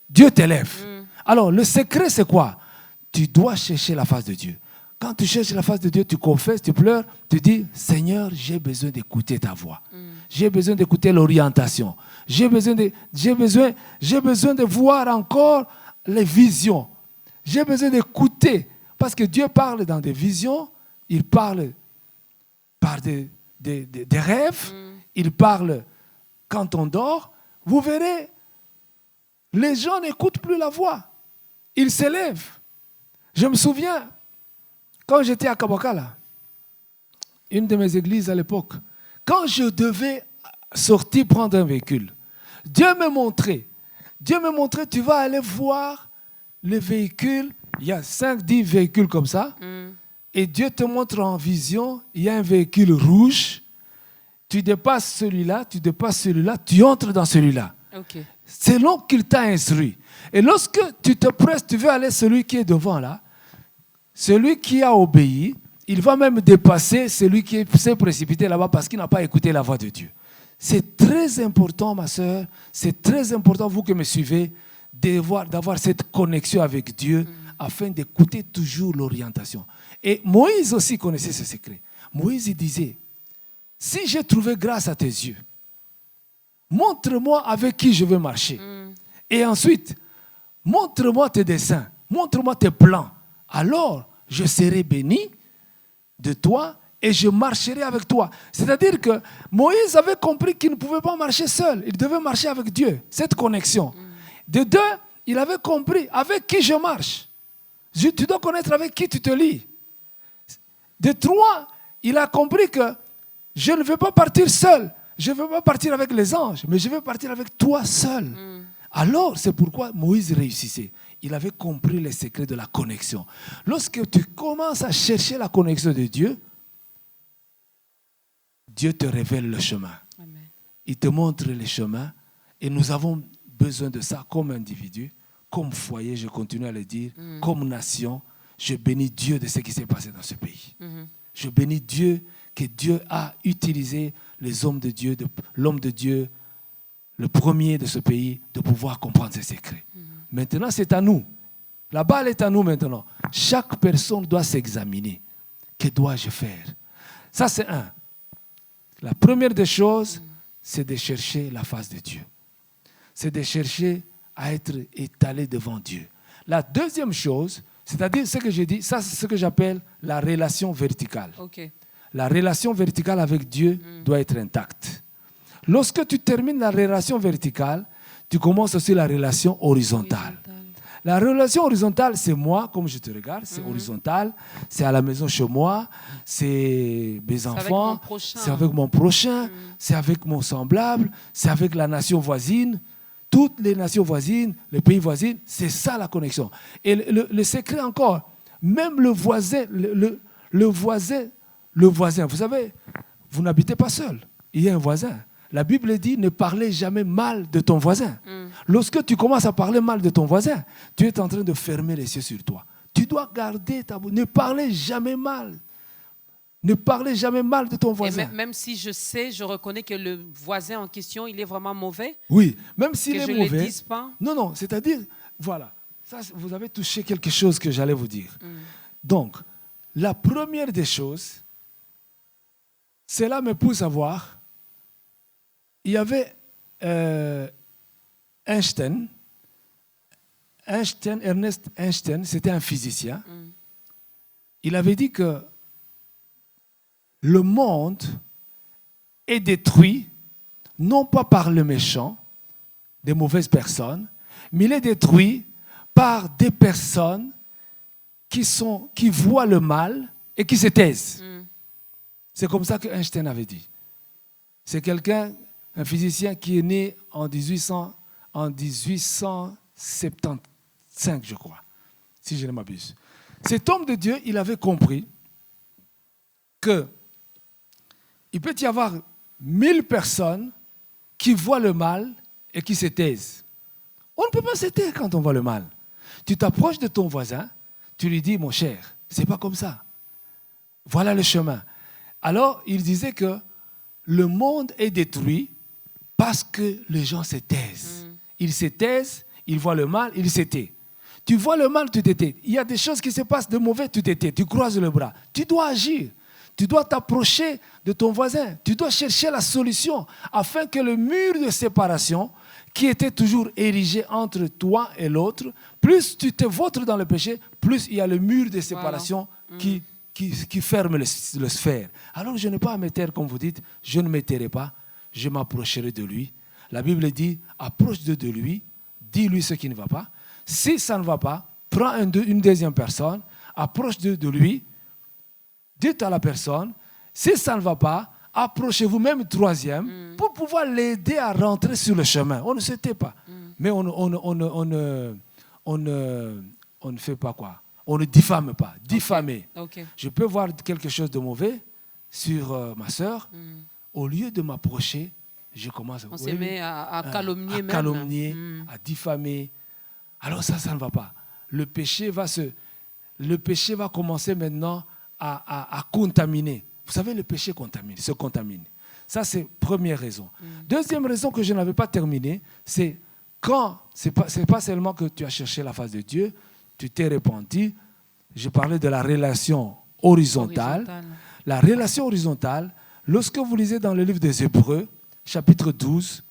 Speaker 2: Dieu t'élève. Alors, le secret, c'est quoi? Tu dois chercher la face de Dieu. Quand tu cherches la face de Dieu, tu confesses, tu pleures, tu dis, Seigneur, j'ai besoin d'écouter ta voix. J'ai besoin d'écouter l'orientation. J'ai besoin de voir encore les visions. J'ai besoin d'écouter. Parce que Dieu parle dans des visions, il parle par des rêves, il parle quand on dort. Vous verrez, les gens n'écoutent plus la voix. Ils s'élèvent. Je me souviens, quand j'étais à Kabakala, une de mes églises à l'époque, quand je devais sortir prendre un véhicule, Dieu me montrait, tu vas aller voir les véhicules, il y a 5-10 véhicules comme ça, et Dieu te montre en vision, il y a un véhicule rouge, tu dépasses celui-là, tu entres dans celui-là.
Speaker 1: Okay.
Speaker 2: C'est là qu'il t'a instruit. Et lorsque tu te presses, tu veux aller celui qui est devant là, celui qui a obéi, il va même dépasser celui qui s'est précipité là-bas parce qu'il n'a pas écouté la voix de Dieu. C'est très important, ma soeur, c'est très important, vous qui me suivez, d'avoir cette connexion avec Dieu afin d'écouter toujours l'orientation. Et Moïse aussi connaissait ce secret. Moïse, il disait, si j'ai trouvé grâce à tes yeux, montre-moi avec qui je veux marcher. Et ensuite, montre-moi tes desseins, montre-moi tes plans. Alors, je serai béni de toi et je marcherai avec toi. C'est-à-dire que Moïse avait compris qu'il ne pouvait pas marcher seul. Il devait marcher avec Dieu. Cette connexion. De deux, il avait compris avec qui je marche. Tu dois connaître avec qui tu te lis. De trois, il a compris que je ne veux pas partir seul. Je ne veux pas partir avec les anges, mais je veux partir avec toi seul. Alors, c'est pourquoi Moïse réussissait. Il avait compris les secrets de la connexion. Lorsque tu commences à chercher la connexion de Dieu, Dieu te révèle le chemin.
Speaker 1: Amen.
Speaker 2: Il te montre les chemins et nous avons besoin de ça comme individu, comme foyer, je continue à le dire, comme nation. Je bénis Dieu de ce qui s'est passé dans ce pays. Je bénis Dieu que Dieu a utilisé les hommes de Dieu, l'homme de Dieu, le premier de ce pays, de pouvoir comprendre ces secrets. Maintenant, c'est à nous. La balle est à nous maintenant. Chaque personne doit s'examiner. Que dois-je faire? Ça, c'est un. La première des choses, c'est de chercher la face de Dieu. C'est de chercher à être étalé devant Dieu. La deuxième chose, c'est-à-dire ce que j'ai dit, ça c'est ce que j'appelle la relation verticale.
Speaker 1: Okay.
Speaker 2: La relation verticale avec Dieu doit être intacte. Lorsque tu termines la relation verticale, tu commences aussi la relation horizontale. La relation horizontale, c'est moi, comme je te regarde, c'est horizontal, c'est à la maison chez moi, c'est mes enfants, c'est avec mon prochain, c'est avec mon semblable, c'est avec la nation voisine, toutes les nations voisines, les pays voisins, c'est ça la connexion. Et le secret encore, même le voisin, vous savez, vous n'habitez pas seul, il y a un voisin. La Bible dit, ne parlez jamais mal de ton voisin. Lorsque tu commences à parler mal de ton voisin, tu es en train de fermer les yeux sur toi. Tu dois garder ta bouche. Ne parlez jamais mal. Ne parlez jamais mal de ton voisin.
Speaker 1: Et même si je sais, je reconnais que le voisin en question, il est vraiment mauvais.
Speaker 2: Oui, même s'il est mauvais.
Speaker 1: Que je ne le dise pas.
Speaker 2: Non, c'est-à-dire, voilà, ça, vous avez touché quelque chose que j'allais vous dire. Donc, la première des choses, cela me pousse à voir. Il y avait Ernest Einstein, c'était un physicien. Il avait dit que le monde est détruit, non pas par le méchant, des mauvaises personnes, mais il est détruit par des personnes qui voient le mal et qui se taisent. C'est comme ça que Einstein avait dit. C'est quelqu'un, un physicien qui est né en 1875, je crois, si je ne m'abuse. Cet homme de Dieu, il avait compris que il peut y avoir 1000 personnes qui voient le mal et qui se taisent. On ne peut pas se taire quand on voit le mal. Tu t'approches de ton voisin, tu lui dis, mon cher, c'est pas comme ça. Voilà le chemin. Alors, il disait que le monde est détruit parce que les gens se taisent. Ils se taisent, ils voient le mal, ils se taisent. Tu vois le mal, tu te tais. Il y a des choses qui se passent de mauvais, tu te tais. Tu croises le bras. Tu dois agir. Tu dois t'approcher de ton voisin. Tu dois chercher la solution afin que le mur de séparation qui était toujours érigé entre toi et l'autre, plus tu te vautres dans le péché, plus il y a le mur de séparation qui ferme le sphère. Alors je n'ai pas à me taire, comme vous dites, je ne me tairai pas, je m'approcherai de lui. La Bible dit, approche de lui, dis-lui ce qui ne va pas. Si ça ne va pas, prends une deuxième personne, approche de lui, dites à la personne, si ça ne va pas, approchez-vous même troisième pour pouvoir l'aider à rentrer sur le chemin. On ne se tait pas. Mais on ne fait pas quoi? On ne diffame pas. Diffamer.
Speaker 1: Okay.
Speaker 2: Je peux voir quelque chose de mauvais sur ma sœur. Au lieu de m'approcher, je commence
Speaker 1: on se met à calomnier même.
Speaker 2: À calomnier, à diffamer. Alors ça ne va pas. Le péché va commencer maintenant à contaminer. Vous savez, le péché se contamine. Ça, c'est première raison. Deuxième raison que je n'avais pas terminée, c'est quand, c'est pas seulement que tu as cherché la face de Dieu, tu t'es repenti. Je parlais de la relation horizontale. La relation horizontale, lorsque vous lisez dans le livre des Hébreux, chapitre 12,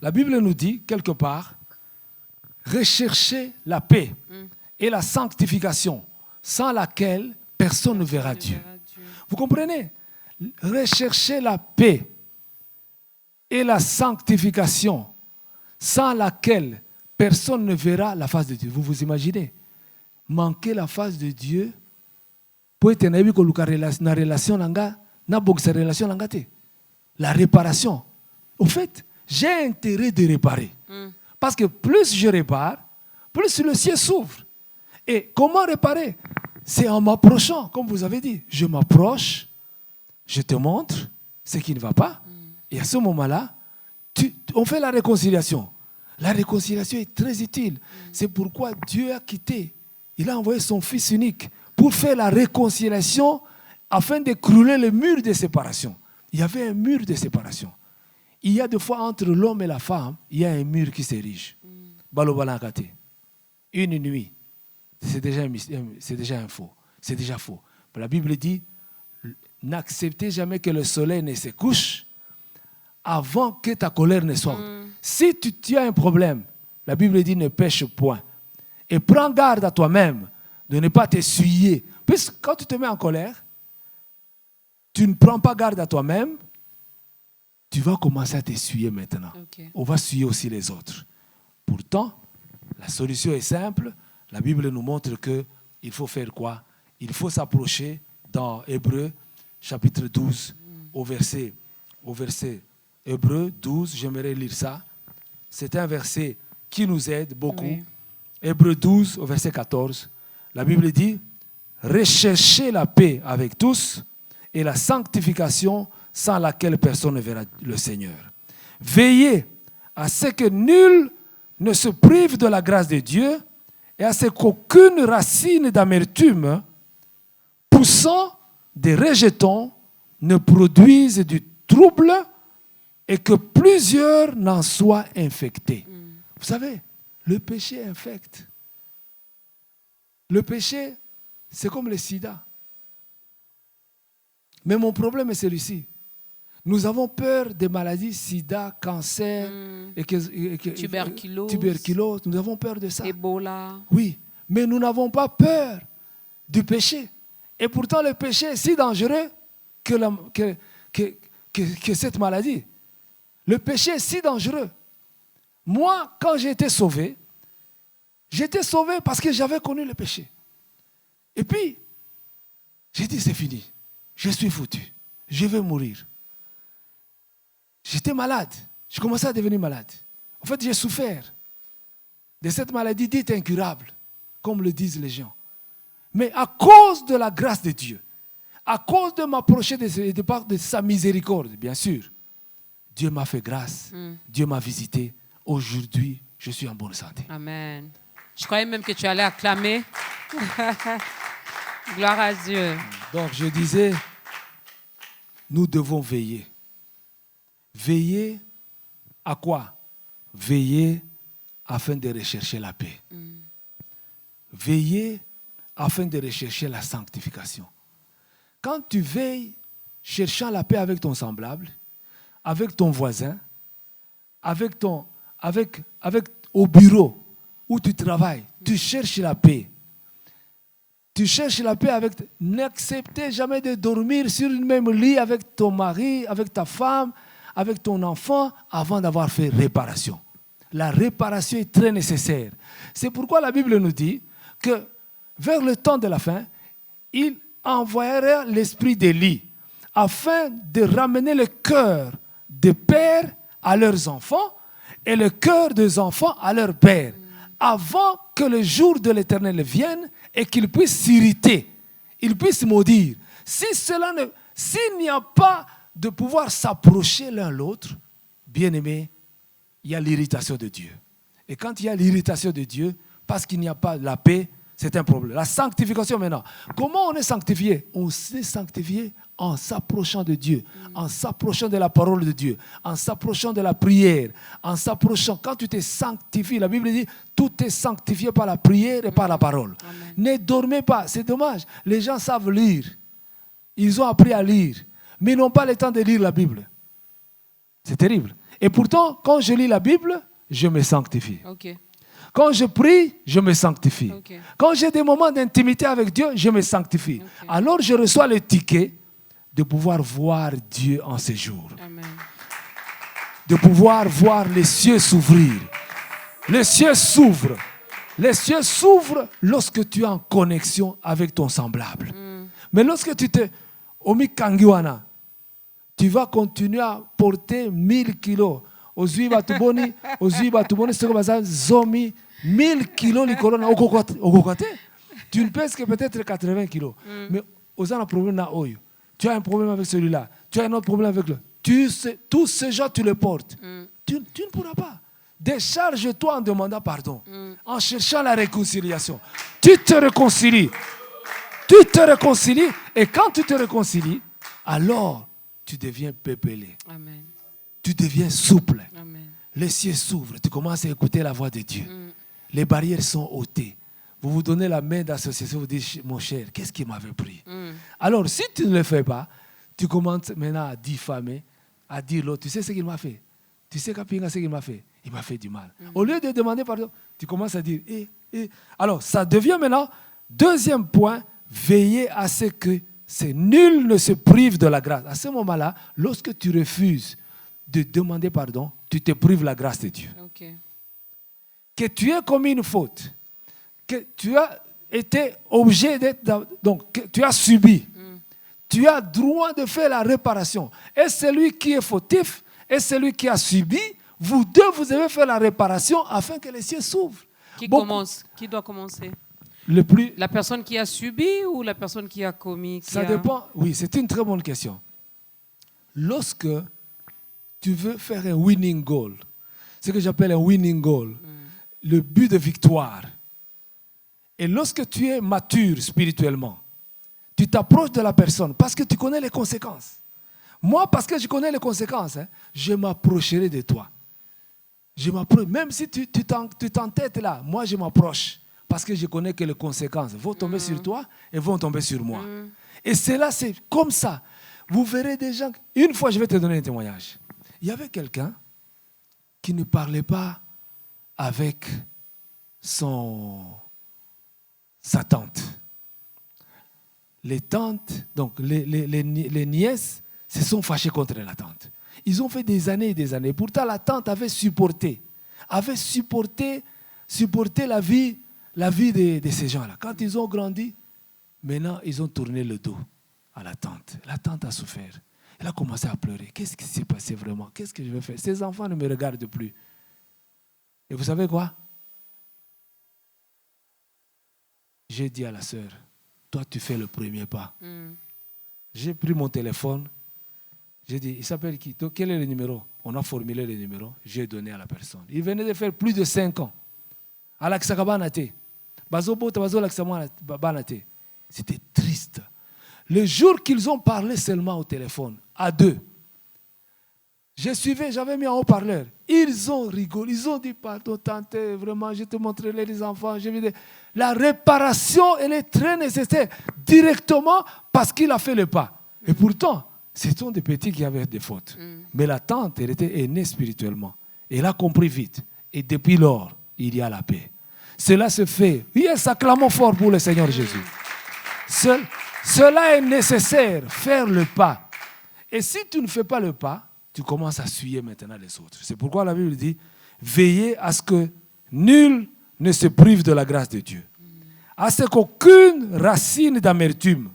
Speaker 2: la Bible nous dit, quelque part, recherchez la paix et la sanctification, sans laquelle personne ne verra Dieu. Vous comprenez? Recherchez la paix et la sanctification, sans laquelle personne ne verra la face de Dieu. Vous vous imaginez? Manquer la face de Dieu, pour être na relation la réparation. Au fait, j'ai intérêt de réparer. Parce que plus je répare, plus le ciel s'ouvre. Et comment réparer? C'est en m'approchant, comme vous avez dit. Je m'approche, je te montre ce qui ne va pas. Et à ce moment-là, on fait la réconciliation. La réconciliation est très utile. C'est pourquoi Dieu a quitté. Il a envoyé son Fils unique pour faire la réconciliation afin d'écrouler le mur de séparation. Il y avait un mur de séparation. Il y a des fois entre l'homme et la femme, il y a un mur qui s'érige. Une nuit. C'est déjà faux. C'est déjà faux. La Bible dit, n'acceptez jamais que le soleil ne se couche avant que ta colère ne sorte. Si tu as un problème, la Bible dit ne pêche point. Et prends garde à toi-même de ne pas t'essuyer. Puisque quand tu te mets en colère, tu ne prends pas garde à toi-même, tu vas commencer à t'essuyer maintenant. Okay. On va essuyer aussi les autres. Pourtant, la solution est simple. La Bible nous montre qu'il faut faire quoi? Il faut s'approcher dans Hébreux, chapitre 12, au verset Hébreux 12, j'aimerais lire ça. C'est un verset qui nous aide beaucoup. Oui. Hébreux 12, au verset 14. La Bible dit, recherchez la paix avec tous et la sanctification sans laquelle personne ne verra le Seigneur. Veillez à ce que nul ne se prive de la grâce de Dieu et à ce qu'aucune racine d'amertume poussant des rejetons ne produise du trouble et que plusieurs n'en soient infectés. Vous savez, le péché infecte. Le péché, c'est comme le sida. Mais mon problème est celui-ci. Nous avons peur des maladies sida, cancer, tuberculose. Nous avons peur de ça.
Speaker 1: Ebola.
Speaker 2: Oui, mais nous n'avons pas peur du péché. Et pourtant, le péché est si dangereux que cette maladie. Le péché est si dangereux. Moi, quand j'ai été sauvé parce que j'avais connu le péché. Et puis, j'ai dit, c'est fini. je suis foutu. Je vais mourir. J'étais malade. Je commençais à devenir malade. En fait, j'ai souffert de cette maladie dite incurable, comme le disent les gens. Mais à cause de la grâce de Dieu, à cause de m'approcher de sa miséricorde, bien sûr, Dieu m'a fait grâce, Dieu m'a visité. Aujourd'hui, je suis en bonne santé.
Speaker 1: Amen. Je croyais même que tu allais acclamer. Gloire à Dieu.
Speaker 2: Donc, je disais, nous devons veiller. Veiller à quoi? Veiller afin de rechercher la paix. Veiller afin de rechercher la sanctification. Quand tu veilles cherchant la paix avec ton semblable, avec ton voisin, au bureau où tu travailles, tu cherches la paix. Tu cherches la paix avec... N'acceptez jamais de dormir sur le même lit avec ton mari, avec ta femme, avec ton enfant, avant d'avoir fait réparation. La réparation est très nécessaire. C'est pourquoi la Bible nous dit que vers le temps de la fin, il envoyera l'esprit d'Élie afin de ramener le cœur des pères à leurs enfants et le cœur des enfants à leurs pères, avant que le jour de l'Éternel vienne et qu'ils puissent s'irriter, ils puissent maudire. S'il n'y a pas de pouvoir s'approcher l'un l'autre, bien aimé, il y a l'irritation de Dieu. Et quand il y a l'irritation de Dieu, parce qu'il n'y a pas la paix, c'est un problème. La sanctification maintenant. Comment on est sanctifié? On s'est sanctifié en s'approchant de Dieu, en s'approchant de la parole de Dieu, en s'approchant de la prière, en s'approchant. Quand tu t'es sanctifié, la Bible dit, tout est sanctifié par la prière et par la parole. Amen. Ne dormez pas, c'est dommage. Les gens savent lire. Ils ont appris à lire, mais ils n'ont pas le temps de lire la Bible. C'est terrible. Et pourtant, quand je lis la Bible, je me sanctifie.
Speaker 1: Okay.
Speaker 2: Quand je prie, je me sanctifie.
Speaker 1: Okay.
Speaker 2: Quand j'ai des moments d'intimité avec Dieu, je me sanctifie. Okay. Alors je reçois le ticket de pouvoir voir Dieu en ces jours.
Speaker 1: Amen.
Speaker 2: De pouvoir voir les cieux s'ouvrir. Les cieux s'ouvrent. Les cieux s'ouvrent lorsque tu es en connexion avec ton semblable. Mais lorsque tu te... Omikangiwana, tu vas continuer à porter 1000 kilos. Ozui batuboni, zomi, 1000 kilos likolo na okokate. Tu ne pèses que peut-être 80 kilos. Mais aux un problème na oyo. Tu as un problème avec celui-là. Tu as un autre problème avec lui. Tous ces gens, tu les portes. Tu ne pourras pas. Décharge-toi en demandant pardon. En cherchant la réconciliation. Tu te réconcilies. Tu te réconcilies. Et quand tu te réconcilies, alors tu deviens pépélé. Amen. Tu deviens souple. Amen. Les cieux s'ouvrent. Tu commences à écouter la voix de Dieu. Les barrières sont ôtées. Vous vous donnez la main d'association, vous dites, mon cher, qu'est-ce qui m'avait pris? Alors, si tu ne le fais pas, tu commences maintenant à diffamer, à dire l'autre, tu sais ce qu'il m'a fait? Tu sais Kapinga ce qu'il m'a fait? Il m'a fait du mal. Au lieu de demander pardon, tu commences à dire, Alors, ça devient maintenant, deuxième point, veiller à ce que nul ne se prive de la grâce. À ce moment-là, lorsque tu refuses de demander pardon, tu te prives la grâce de Dieu. Okay. Que tu aies commis une faute, que tu as été obligé d'être... Donc, que tu as subi. Tu as droit de faire la réparation. Et celui qui est fautif et celui qui a subi, vous deux, vous devez faire la réparation afin que les cieux s'ouvrent.
Speaker 1: Qui commence? Qui doit commencer? La personne qui a subi ou la personne qui a commis?
Speaker 2: Ça dépend. Oui, c'est une très bonne question. Lorsque tu veux faire un winning goal, ce que j'appelle un winning goal, le but de victoire, et lorsque tu es mature spirituellement, tu t'approches de la personne parce que tu connais les conséquences. Moi, parce que je connais les conséquences, je m'approcherai de toi. Même si tu t'entêtes là, moi je m'approche parce que je connais que les conséquences vont tomber sur toi et vont tomber sur moi. Et c'est comme ça. Vous verrez des gens... Une fois, je vais te donner un témoignage. Il y avait quelqu'un qui ne parlait pas avec sa tante. Les tantes, donc les nièces, se sont fâchées contre la tante. Ils ont fait des années et des années. Pourtant, la tante avait supporté la vie de ces gens-là. Quand ils ont grandi, maintenant, ils ont tourné le dos à la tante. La tante a souffert. Elle a commencé à pleurer. Qu'est-ce qui s'est passé vraiment? Qu'est-ce que je vais faire? Ces enfants ne me regardent plus. Et vous savez quoi? J'ai dit à la sœur, toi tu fais le premier pas. J'ai pris mon téléphone. J'ai dit, il s'appelle qui? Donc, quel est le numéro? On a formulé le numéro. J'ai donné à la personne. Il venait de faire plus de 5 ans. C'était triste. Le jour qu'ils ont parlé seulement au téléphone, à deux, j'avais mis en haut-parleur. Ils ont rigolé, ils ont dit, pardon, tante, vraiment, je te montrerai les enfants. La réparation, elle est très nécessaire, directement parce qu'il a fait le pas. Et pourtant, ce sont des petits qui avaient des fautes. Mais la tante, elle était aînée spirituellement. Elle a compris vite. Et depuis lors, il y a la paix. Cela se fait. Yes, acclamons fort pour le Seigneur Jésus. Cela est nécessaire, faire le pas. Et si tu ne fais pas le pas, tu commences à suyer maintenant les autres. C'est pourquoi la Bible dit, veillez à ce que nul ne se prive de la grâce de Dieu. À ce qu'aucune racine d'amertume,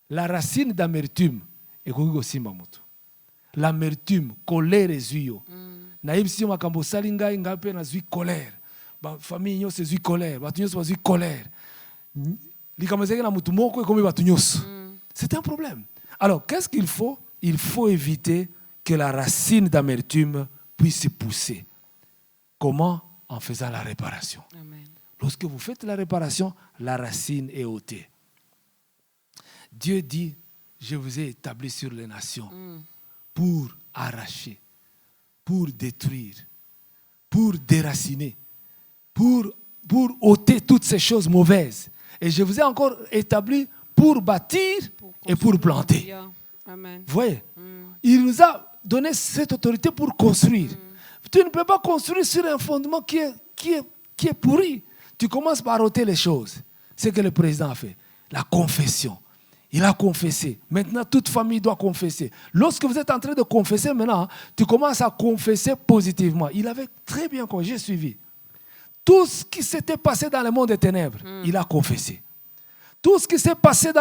Speaker 2: la racine d'amertume, l'amertume, colère et zuyo. Naïm si makambo salinga ngape na zui colère. Ba famille nyo se zui colère, ba tunyo se zui colère. Likamazeke na mutu moko comme ba tunyos. C'est un problème. Alors, qu'est-ce qu'il faut? Il faut éviter que la racine d'amertume puisse pousser. Comment? En faisant la réparation.
Speaker 1: Amen.
Speaker 2: Lorsque vous faites la réparation, la racine est ôtée. Dieu dit, je vous ai établi sur les nations pour arracher, pour détruire, pour déraciner, pour ôter toutes ces choses mauvaises. Et je vous ai encore établi pour bâtir et pour planter.
Speaker 1: Amen.
Speaker 2: Vous voyez? Il nous a donné cette autorité pour construire. Tu ne peux pas construire sur un fondement qui est pourri. Tu commences par ôter les choses. C'est ce que le président a fait. La confession. Il a confessé. Maintenant, toute famille doit confesser. Lorsque vous êtes en train de confesser maintenant, tu commences à confesser positivement. Il avait très bien compris, j'ai suivi. Tout ce qui s'était passé dans le monde des ténèbres, il a confessé. Tout ce qui s'est passé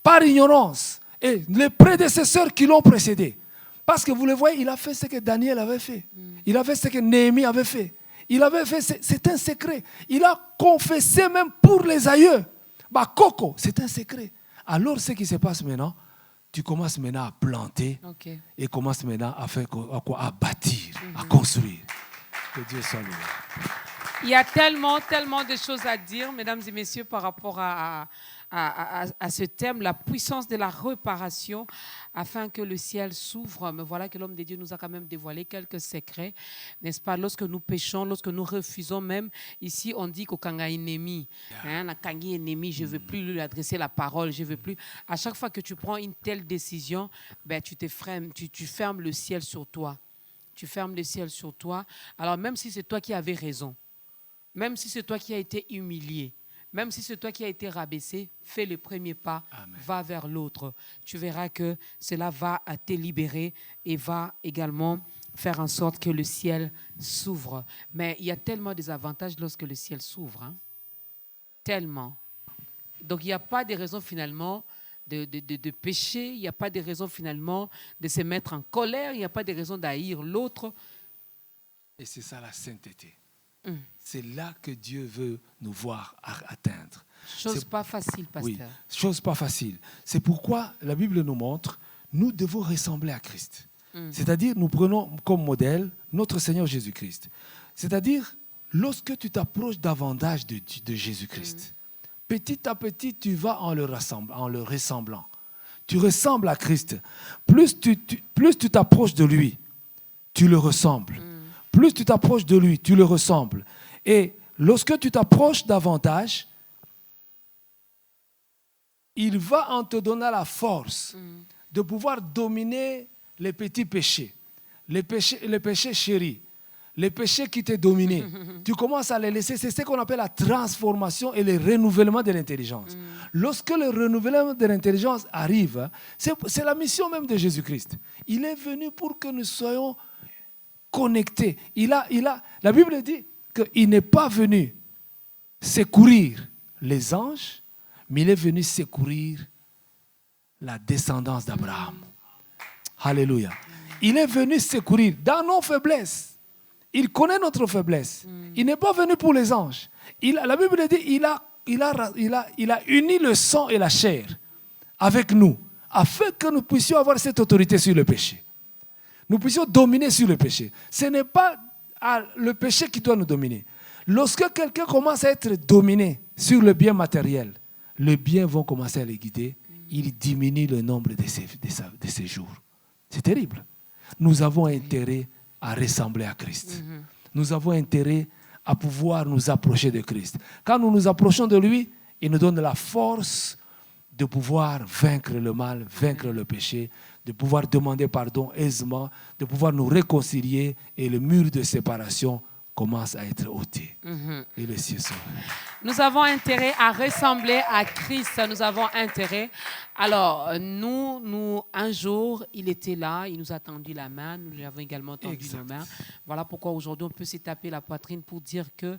Speaker 2: par ignorance et les prédécesseurs qui l'ont précédé. Parce que vous le voyez, il a fait ce que Daniel avait fait. Il a fait ce que Néhémie avait fait. Il avait fait, c'est un secret. Il a confessé même pour les aïeux. Bah, Coco, c'est un secret. Alors, ce qui se passe maintenant, tu commences maintenant à planter et commences maintenant à faire quoi? À bâtir, à construire. Que Dieu soit loué.
Speaker 1: Il y a tellement de choses à dire, mesdames et messieurs, par rapport à ce thème, la puissance de la réparation, afin que le ciel s'ouvre. Mais voilà que l'homme de Dieu nous a quand même dévoilé quelques secrets, n'est-ce pas? Lorsque nous péchons, lorsque nous refusons même, ici on dit qu'au kanga ennemi, ennemi, je ne veux plus lui adresser la parole, je veux plus. À chaque fois que tu prends une telle décision, ben, tu fermes le ciel sur toi. Tu fermes le ciel sur toi. Alors même si c'est toi qui avais raison, même si c'est toi qui as été humilié, même si c'est toi qui as été rabaissé, fais le premier pas, Amen. Va vers l'autre. Tu verras que cela va te libérer et va également faire en sorte que le ciel s'ouvre. Mais il y a tellement des avantages lorsque le ciel s'ouvre. Hein? Tellement. Donc il n'y a pas de raison finalement de pécher, il n'y a pas de raison finalement de se mettre en colère, il n'y a pas de raison d'haïr l'autre.
Speaker 2: Et c'est ça la sainteté. C'est là que Dieu veut nous voir atteindre.
Speaker 1: Chose pas facile, pasteur.
Speaker 2: Oui, chose pas facile. C'est pourquoi la Bible nous montre, nous devons ressembler à Christ. C'est-à-dire, nous prenons comme modèle notre Seigneur Jésus-Christ. C'est-à-dire, lorsque tu t'approches davantage de Jésus-Christ, petit à petit, tu vas en le ressemblant. Tu ressembles à Christ. Plus tu t'approches de lui, tu le ressembles. Plus tu t'approches de lui, tu le ressembles. Et lorsque tu t'approches davantage, il va en te donner la force de pouvoir dominer les petits péchés, les péchés chéris, les péchés qui t'ont dominé. Tu commences à les laisser. C'est ce qu'on appelle la transformation et le renouvellement de l'intelligence. Lorsque le renouvellement de l'intelligence arrive, c'est la mission même de Jésus-Christ. Il est venu pour que nous soyons connectés. La Bible dit qu'il n'est pas venu secourir les anges, mais il est venu secourir la descendance d'Abraham. Alléluia. Il est venu secourir dans nos faiblesses. Il connaît notre faiblesse. Il n'est pas venu pour les anges. La Bible dit il a uni le sang et la chair avec nous, afin que nous puissions avoir cette autorité sur le péché. Nous puissions dominer sur le péché. Ce n'est pas le péché qui doit nous dominer. Lorsque quelqu'un commence à être dominé sur le bien matériel, les biens vont commencer à les guider. Il diminue le nombre de ses jours. C'est terrible. Nous avons intérêt à ressembler à Christ. Nous avons intérêt à pouvoir nous approcher de Christ. Quand nous nous approchons de lui, il nous donne la force de pouvoir vaincre le mal, vaincre le péché, de pouvoir demander pardon aisément, de pouvoir nous réconcilier et le mur de séparation commence à être ôté. Et les cieux sont.
Speaker 1: Nous avons intérêt à ressembler à Christ. Nous avons intérêt. Alors, nous, un jour, il était là, il nous a tendu la main, nous lui avons également tendu la main. Voilà pourquoi aujourd'hui, on peut se taper la poitrine pour dire que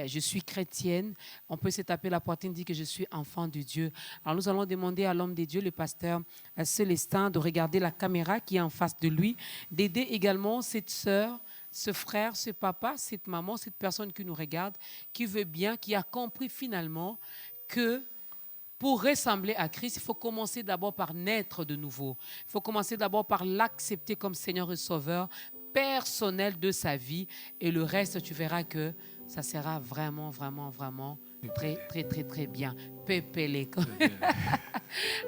Speaker 1: je suis chrétienne. On peut se taper la poitrine et dire que je suis enfant de Dieu. Alors, nous allons demander à l'homme de Dieu, le pasteur Célestin, de regarder la caméra qui est en face de lui, d'aider également cette sœur, ce frère, ce papa, cette maman, cette personne qui nous regarde, qui veut bien, qui a compris finalement que pour ressembler à Christ, il faut commencer d'abord par naître de nouveau. Il faut commencer d'abord par l'accepter comme Seigneur et Sauveur personnel de sa vie. Et le reste, tu verras que ça sera vraiment, vraiment, vraiment très, très, très, très bien. Pépélé.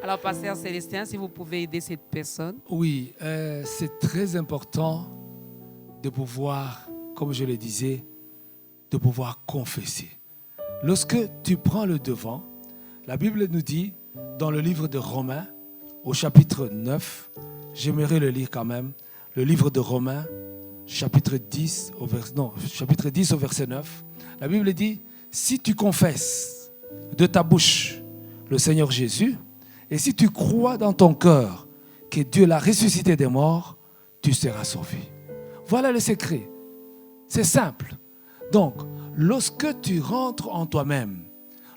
Speaker 1: Alors, pasteur Célestin, si vous pouvez aider cette personne.
Speaker 2: Oui, c'est très important de pouvoir, comme je le disais, de pouvoir confesser. Lorsque tu prends le devant, la Bible nous dit, dans le livre de Romains, au chapitre 9, j'aimerais le lire quand même, le livre de Romains, chapitre 10 au verset 9, la Bible dit, si tu confesses de ta bouche le Seigneur Jésus, et si tu crois dans ton cœur que Dieu l'a ressuscité des morts, tu seras sauvé. Voilà le secret. C'est simple. Donc, lorsque tu rentres en toi-même,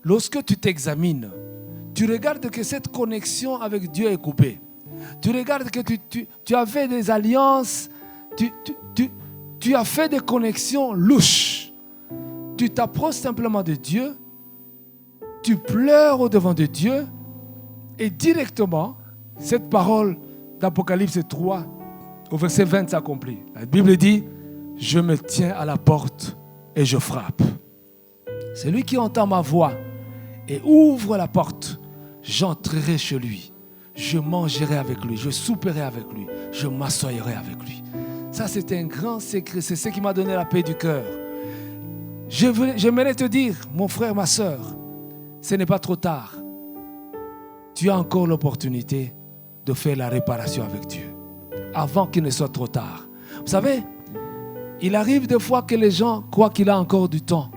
Speaker 2: lorsque tu t'examines, tu regardes que cette connexion avec Dieu est coupée. Tu regardes que tu as fait des alliances, tu as fait des connexions louches. Tu t'approches simplement de Dieu, tu pleures au-devant de Dieu et directement, cette parole d'Apocalypse 3, au verset 20 s'accomplit. La Bible dit, je me tiens à la porte et je frappe. Celui qui entend ma voix et ouvre la porte, j'entrerai chez lui. Je mangerai avec lui, je souperai avec lui, je m'assoyerai avec lui. Ça, c'est un grand secret. C'est ce qui m'a donné la paix du cœur. J'aimerais te dire, mon frère, ma soeur, ce n'est pas trop tard. Tu as encore l'opportunité de faire la réparation avec Dieu avant qu'il ne soit trop tard. Vous savez, il arrive des fois que les gens croient qu'il a encore du temps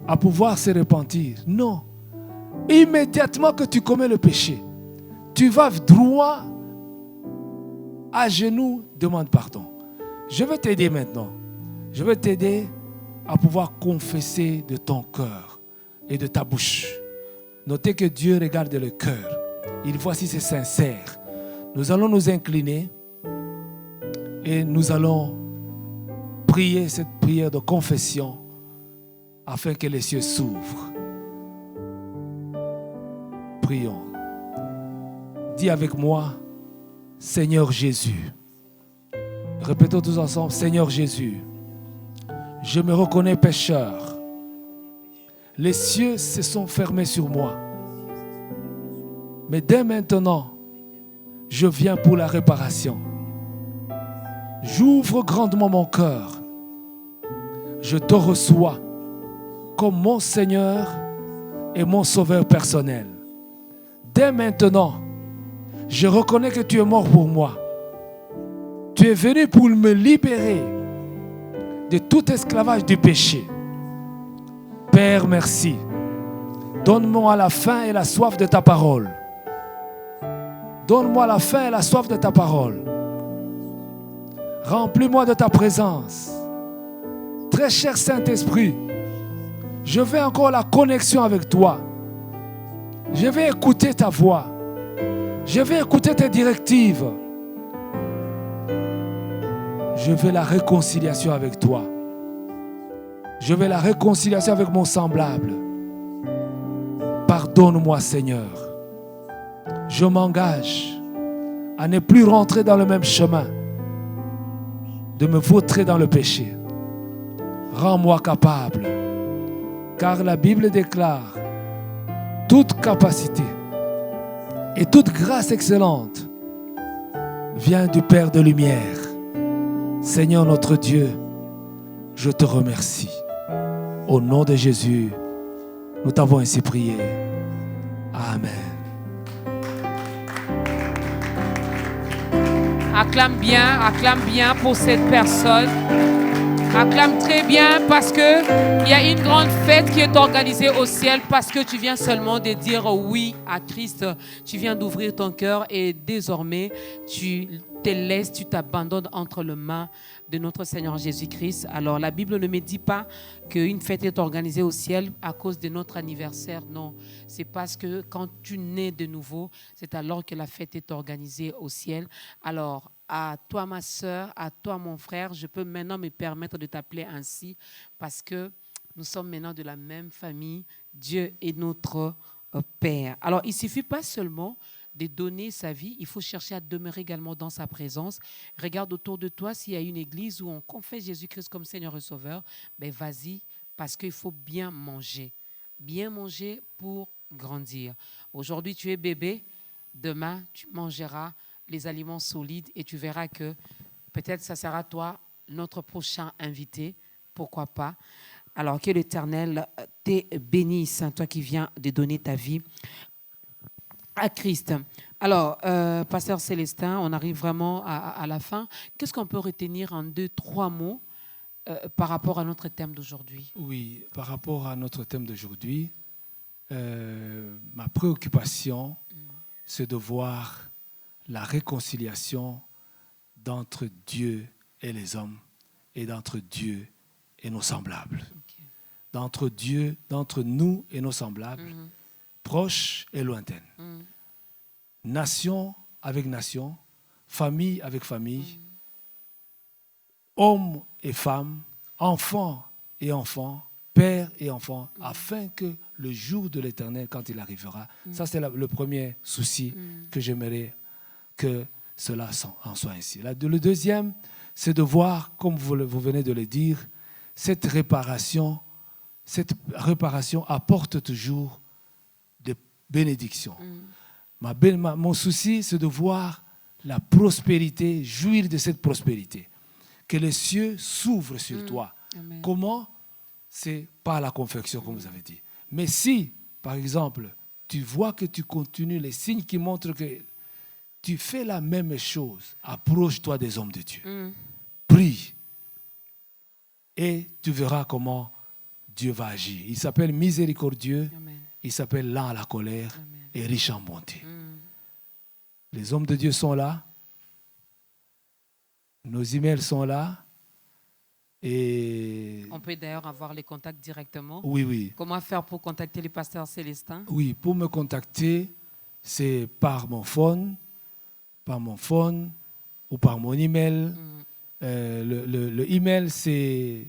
Speaker 2: à pouvoir se repentir. Non. Immédiatement que tu commets le péché, tu vas droit à genoux, demande pardon. Je vais t'aider maintenant. Je vais t'aider à pouvoir confesser de ton cœur et de ta bouche. Notez que Dieu regarde le cœur. Il voit si c'est sincère. Nous allons nous incliner et nous allons prier cette prière de confession afin que les cieux s'ouvrent. Prions. Dis avec moi, Seigneur Jésus. Répétons tous ensemble, Seigneur Jésus, je me reconnais pécheur. Les cieux se sont fermés sur moi. Mais dès maintenant, je viens pour la réparation. J'ouvre grandement mon cœur. Je te reçois comme mon Seigneur et mon Sauveur personnel. Dès maintenant, je reconnais que tu es mort pour moi. Tu es venu pour me libérer de tout esclavage du péché. Père, merci. Donne-moi la faim et la soif de ta parole. Donne-moi la faim et la soif de ta parole. Remplis-moi de ta présence. Très cher Saint-Esprit, je veux encore la connexion avec toi. Je vais écouter ta voix. Je vais écouter tes directives. Je veux la réconciliation avec toi. Je veux la réconciliation avec mon semblable. Pardonne-moi, Seigneur. Je m'engage à ne plus rentrer dans le même chemin, de me vautrer dans le péché. Rends-moi capable, car la Bible déclare toute capacité et toute grâce excellente vient du Père de lumière. Seigneur notre Dieu, je te remercie. Au nom de Jésus, nous t'avons ainsi prié. Amen.
Speaker 1: Acclame bien pour cette personne. Acclame très bien parce qu'il y a une grande fête qui est organisée au ciel parce que tu viens seulement de dire oui à Christ. Tu viens d'ouvrir ton cœur et désormais tu te laisses, tu t'abandonnes entre les mains de notre Seigneur Jésus-Christ. Alors la Bible ne me dit pas qu'une fête est organisée au ciel à cause de notre anniversaire. Non, c'est parce que quand tu nais de nouveau, c'est alors que la fête est organisée au ciel. Alors à toi ma sœur, à toi mon frère, je peux maintenant me permettre de t'appeler ainsi parce que nous sommes maintenant de la même famille. Dieu est notre Père. Alors il ne suffit pas seulement de donner sa vie, il faut chercher à demeurer également dans sa présence. Regarde autour de toi s'il y a une église où on confesse Jésus-Christ comme Seigneur et Sauveur, ben vas-y parce qu'il faut bien manger pour grandir. Aujourd'hui tu es bébé, demain tu mangeras les aliments solides et tu verras que peut-être ça sera toi notre prochain invité, pourquoi pas. Alors que l'Éternel te bénisse, toi qui viens de donner ta vie à Christ. Alors, Pasteur Célestin, on arrive vraiment à la fin. Qu'est-ce qu'on peut retenir en 2-3 mots par rapport à notre thème d'aujourd'hui?
Speaker 2: Oui, par rapport à notre thème d'aujourd'hui, ma préoccupation, c'est de voir la réconciliation d'entre Dieu et les hommes et d'entre Dieu et nos semblables.
Speaker 1: Okay.
Speaker 2: D'entre nous et nos semblables, proches et lointaines. Nation avec nation, famille avec famille, hommes et femmes, enfants et enfants, père et enfants, afin que le jour de l'Éternel, quand il arrivera, ça c'est le premier souci que j'aimerais que cela en soit ainsi. Le deuxième, c'est de voir, comme vous venez de le dire, cette réparation apporte toujours des bénédictions. Mon souci, c'est de voir la prospérité, jouir de cette prospérité. Que les cieux s'ouvrent sur toi.
Speaker 1: Amen.
Speaker 2: Comment? C'est par la confection, comme vous avez dit. Mais si, par exemple, tu vois que tu continues, les signes qui montrent que tu fais la même chose, approche-toi des hommes de Dieu. Prie. Et tu verras comment Dieu va agir. Il s'appelle miséricordieux.
Speaker 1: Amen.
Speaker 2: Il s'appelle lent à la colère.
Speaker 1: Amen.
Speaker 2: Et riche en bonté. Les hommes de Dieu sont là. Nos emails sont là. Et
Speaker 1: On peut d'ailleurs avoir les contacts directement.
Speaker 2: oui.
Speaker 1: Comment faire pour contacter les pasteurs Célestins?
Speaker 2: Oui, pour me contacter, c'est par mon phone ou par mon email. Le email, c'est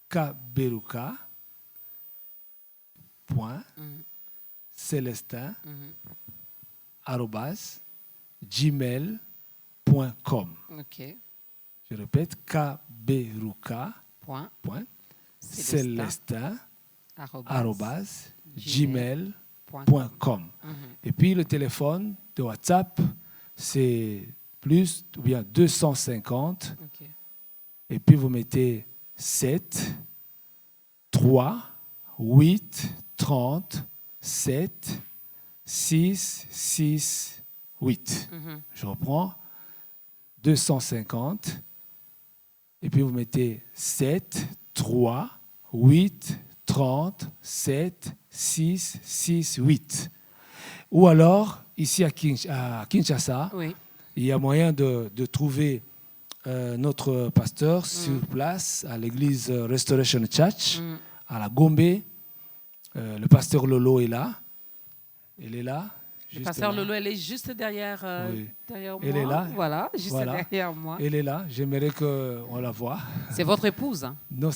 Speaker 2: kaberuka.celestin@gmail.com.
Speaker 1: Ok.
Speaker 2: Je répète, kaberuka.celestin@gmail.com. Et puis le téléphone de WhatsApp, c'est plus ou bien 250.
Speaker 1: Ok.
Speaker 2: Et puis vous mettez 7, 3, 8, 30, 7, 6, 6, 8. Je reprends. 250. Et puis vous mettez 7, 3, 8, 30, 7, 6, 6, 8. Ou alors, ici à Kinshasa,
Speaker 1: Oui.
Speaker 2: il y a moyen de trouver notre pasteur sur place à l'église Restoration Church, à la Gombe. Le pasteur Lolo est là. Elle est là.
Speaker 1: Le
Speaker 2: juste
Speaker 1: pasteur
Speaker 2: là.
Speaker 1: Lolo, elle est juste derrière,
Speaker 2: Oui.
Speaker 1: derrière
Speaker 2: Elle
Speaker 1: moi.
Speaker 2: est là.
Speaker 1: Voilà, juste
Speaker 2: Voilà.
Speaker 1: derrière moi.
Speaker 2: Elle est là. J'aimerais qu'on la voie.
Speaker 1: C'est votre épouse, hein?
Speaker 2: Non,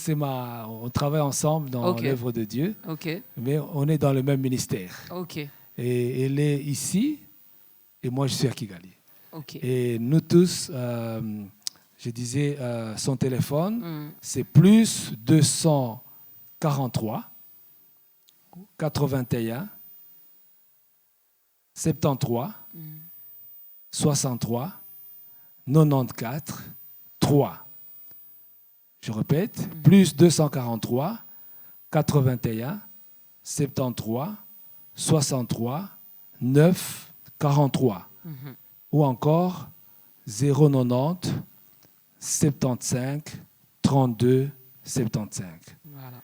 Speaker 2: on travaille ensemble dans
Speaker 1: Ok.
Speaker 2: l'œuvre de Dieu,
Speaker 1: Ok,
Speaker 2: mais on est dans le même ministère.
Speaker 1: ok,
Speaker 2: Et elle est ici et moi je suis à Kigali.
Speaker 1: ok.
Speaker 2: Et nous tous, je disais, son téléphone,
Speaker 1: Mm.
Speaker 2: c'est plus 243 81 73 63 94 3. Je répète, plus 243 81 73 63 9 43. Ou encore 090 75 32 75.
Speaker 1: Voilà.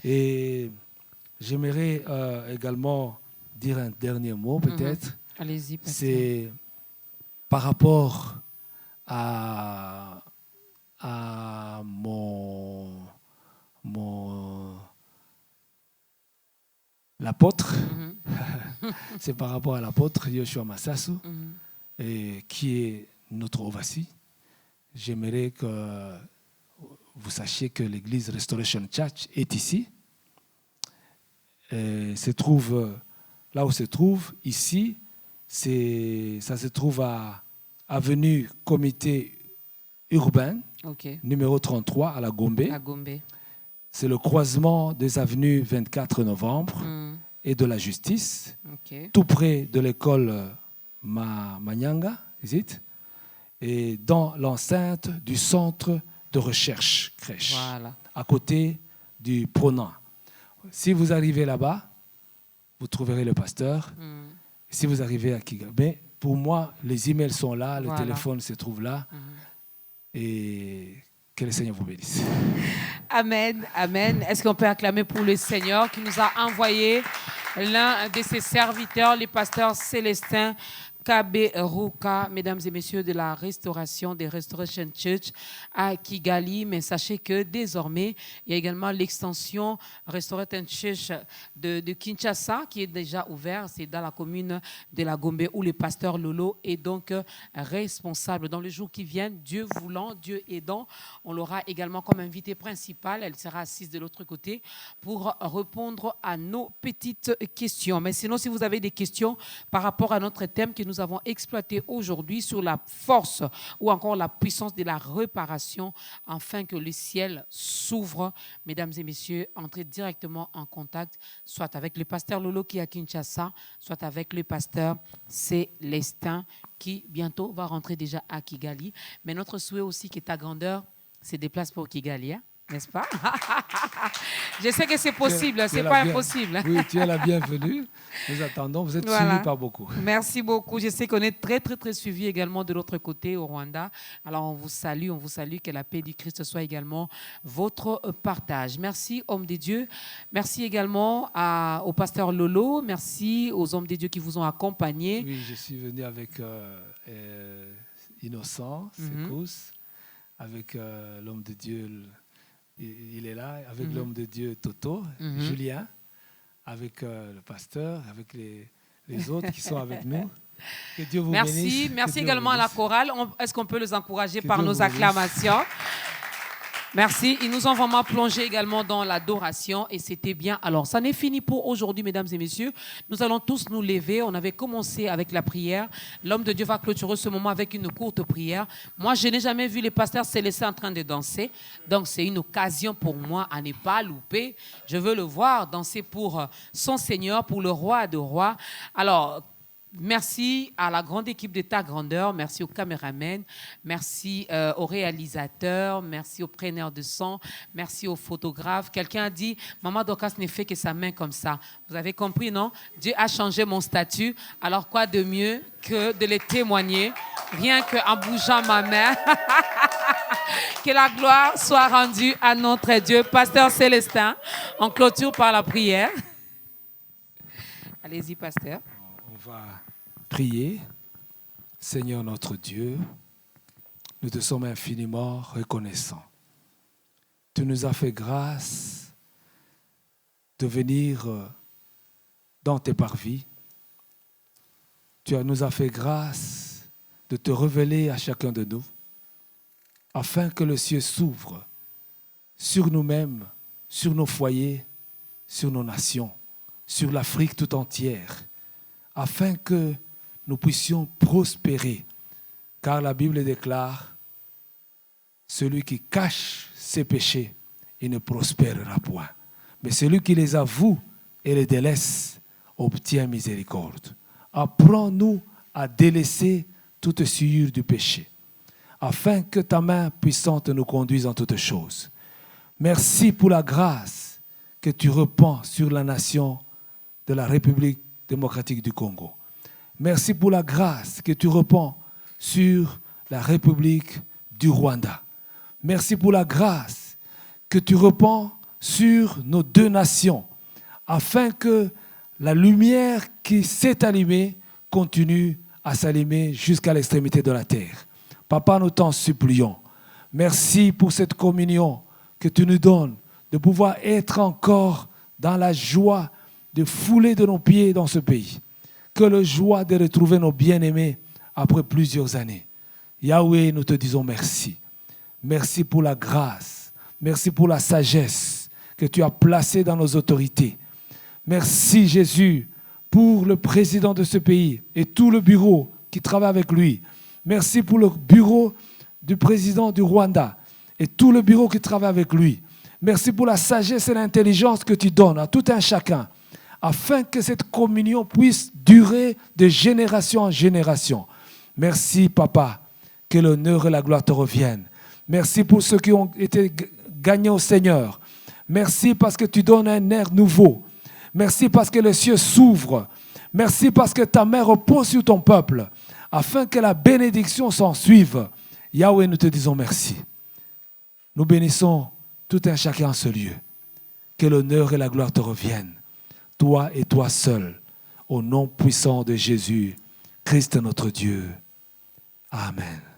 Speaker 2: Et j'aimerais également dire un dernier mot peut-être.
Speaker 1: Allez-y, pasteur.
Speaker 2: C'est par rapport à l'apôtre. C'est par rapport à l'apôtre Yoshua Masasu, et qui est notre ovasi. J'aimerais que vous sachiez que l'église Restoration Church est ici. Se trouve là où se trouve, ici, ça se trouve à avenue Comité urbain,
Speaker 1: Ok,
Speaker 2: numéro 33 à la Gombe.
Speaker 1: à Gombe.
Speaker 2: C'est le croisement des avenues 24 novembre
Speaker 1: Mm.
Speaker 2: et de la Justice,
Speaker 1: Ok,
Speaker 2: tout près de l'école Manyanga, is it? Et dans l'enceinte du centre de recherche crèche,
Speaker 1: voilà.
Speaker 2: à côté du Pronan. Si vous arrivez là-bas, vous trouverez le pasteur.
Speaker 1: Mm.
Speaker 2: Si vous arrivez à Kigali, mais pour moi, les emails sont là, le
Speaker 1: Voilà.
Speaker 2: téléphone se trouve là. Et que le Seigneur vous bénisse.
Speaker 1: Amen, amen. Est-ce qu'on peut acclamer pour le Seigneur qui nous a envoyé l'un de ses serviteurs, le pasteur Célestin Kaberuka, mesdames et messieurs de la restauration des Restoration Church à Kigali. Mais sachez que désormais, il y a également l'extension Restoration Church de Kinshasa qui est déjà ouverte. C'est dans la commune de la Gombe où le pasteur Lolo est donc responsable. Dans les jours qui viennent, Dieu voulant, Dieu aidant, on l'aura également comme invité principal. Elle sera assise de l'autre côté pour répondre à nos petites questions. Mais sinon, si vous avez des questions par rapport à notre thème que nous avons exploité aujourd'hui sur la force ou encore la puissance de la réparation afin que le ciel s'ouvre, mesdames et messieurs, entrez directement en contact, soit avec le pasteur Lolo qui est à Kinshasa, soit avec le pasteur Célestin qui bientôt va rentrer déjà à Kigali. Mais notre souhait aussi qui est à grandeur, c'est des places pour Kigali, hein? N'est-ce pas? Je sais que c'est possible, ce n'est pas impossible.
Speaker 2: Oui, tu es la bienvenue. Nous attendons. Vous êtes
Speaker 1: Voilà.
Speaker 2: suivis par beaucoup.
Speaker 1: Merci beaucoup. Je sais qu'on est très, très, très suivis également de l'autre côté au Rwanda. Alors, on vous salue. Que la paix du Christ soit également votre partage. Merci, hommes de Dieu. Merci également au pasteur Lolo. Merci aux hommes de Dieu qui vous ont accompagnés.
Speaker 2: Oui, je suis venu avec Innocent, Sekous, avec l'homme de Dieu, il est là, avec l'homme de Dieu Toto, Julien, avec le pasteur, avec les autres qui sont avec nous. Que Dieu vous bénisse.
Speaker 1: Merci. Merci
Speaker 2: Dieu
Speaker 1: également
Speaker 2: vous
Speaker 1: à la
Speaker 2: bénisse.
Speaker 1: chorale. Est-ce qu'on peut les encourager
Speaker 2: Que
Speaker 1: par
Speaker 2: Dieu
Speaker 1: nos
Speaker 2: vous bénisse.
Speaker 1: acclamations? Merci. Ils nous ont vraiment plongé également dans l'adoration et c'était bien. Alors, ça n'est fini pour aujourd'hui, mesdames et messieurs. Nous allons tous nous lever. On avait commencé avec la prière. L'homme de Dieu va clôturer ce moment avec une courte prière. Moi, je n'ai jamais vu les pasteurs Célestin en train de danser. Donc, c'est une occasion pour moi à ne pas louper. Je veux le voir danser pour son Seigneur, pour le roi de rois. Alors, merci à la grande équipe de Ta Grandeur, merci aux caméramans, merci aux réalisateurs, merci aux preneurs de son, merci aux photographes. Quelqu'un a dit, Maman Dorcas ne fait que sa main comme ça. Vous avez compris, non? Dieu a changé mon statut, alors quoi de mieux que de le témoigner, rien qu'en bougeant ma main. Que la gloire soit rendue à notre Dieu. Pasteur Célestin, on clôture par la prière. Allez-y, pasteur.
Speaker 2: On va prier. Seigneur notre Dieu, nous te sommes infiniment reconnaissants. Tu nous as fait grâce de venir dans tes parvis nous as fait grâce de te révéler à chacun de nous, afin que le ciel s'ouvre sur nous-mêmes, sur nos foyers, sur nos nations, sur l'Afrique tout entière, afin que nous puissions prospérer. Car la Bible déclare, celui qui cache ses péchés, il ne prospérera point. Mais celui qui les avoue et les délaisse, obtient miséricorde. Apprends-nous à délaisser toute souillure du péché, afin que ta main puissante nous conduise en toutes choses. Merci pour la grâce que tu répands sur la nation de la République démocratique du Congo. Merci pour la grâce que tu répands sur la République du Rwanda. Merci pour la grâce que tu répands sur nos deux nations, afin que la lumière qui s'est allumée continue à s'allumer jusqu'à l'extrémité de la terre. Papa, nous t'en supplions. Merci pour cette communion que tu nous donnes, de pouvoir être encore dans la joie de fouler de nos pieds dans ce pays. Que la joie de retrouver nos bien-aimés après plusieurs années. Yahweh, nous te disons merci. Merci pour la grâce. Merci pour la sagesse que tu as placée dans nos autorités. Merci Jésus pour le président de ce pays et tout le bureau qui travaille avec lui. Merci pour le bureau du président du Rwanda et tout le bureau qui travaille avec lui. Merci pour la sagesse et l'intelligence que tu donnes à tout un chacun, afin que cette communion puisse durer de génération en génération. Merci, Papa, que l'honneur et la gloire te reviennent. Merci pour ceux qui ont été gagnés au Seigneur. Merci parce que tu donnes un air nouveau. Merci parce que les cieux s'ouvrent. Merci parce que ta main repose sur ton peuple, afin que la bénédiction s'en suive. Yahweh, nous te disons merci. Nous bénissons tout un chacun en ce lieu. Que l'honneur et la gloire te reviennent, toi et toi seul, au nom puissant de Jésus, Christ notre Dieu. Amen.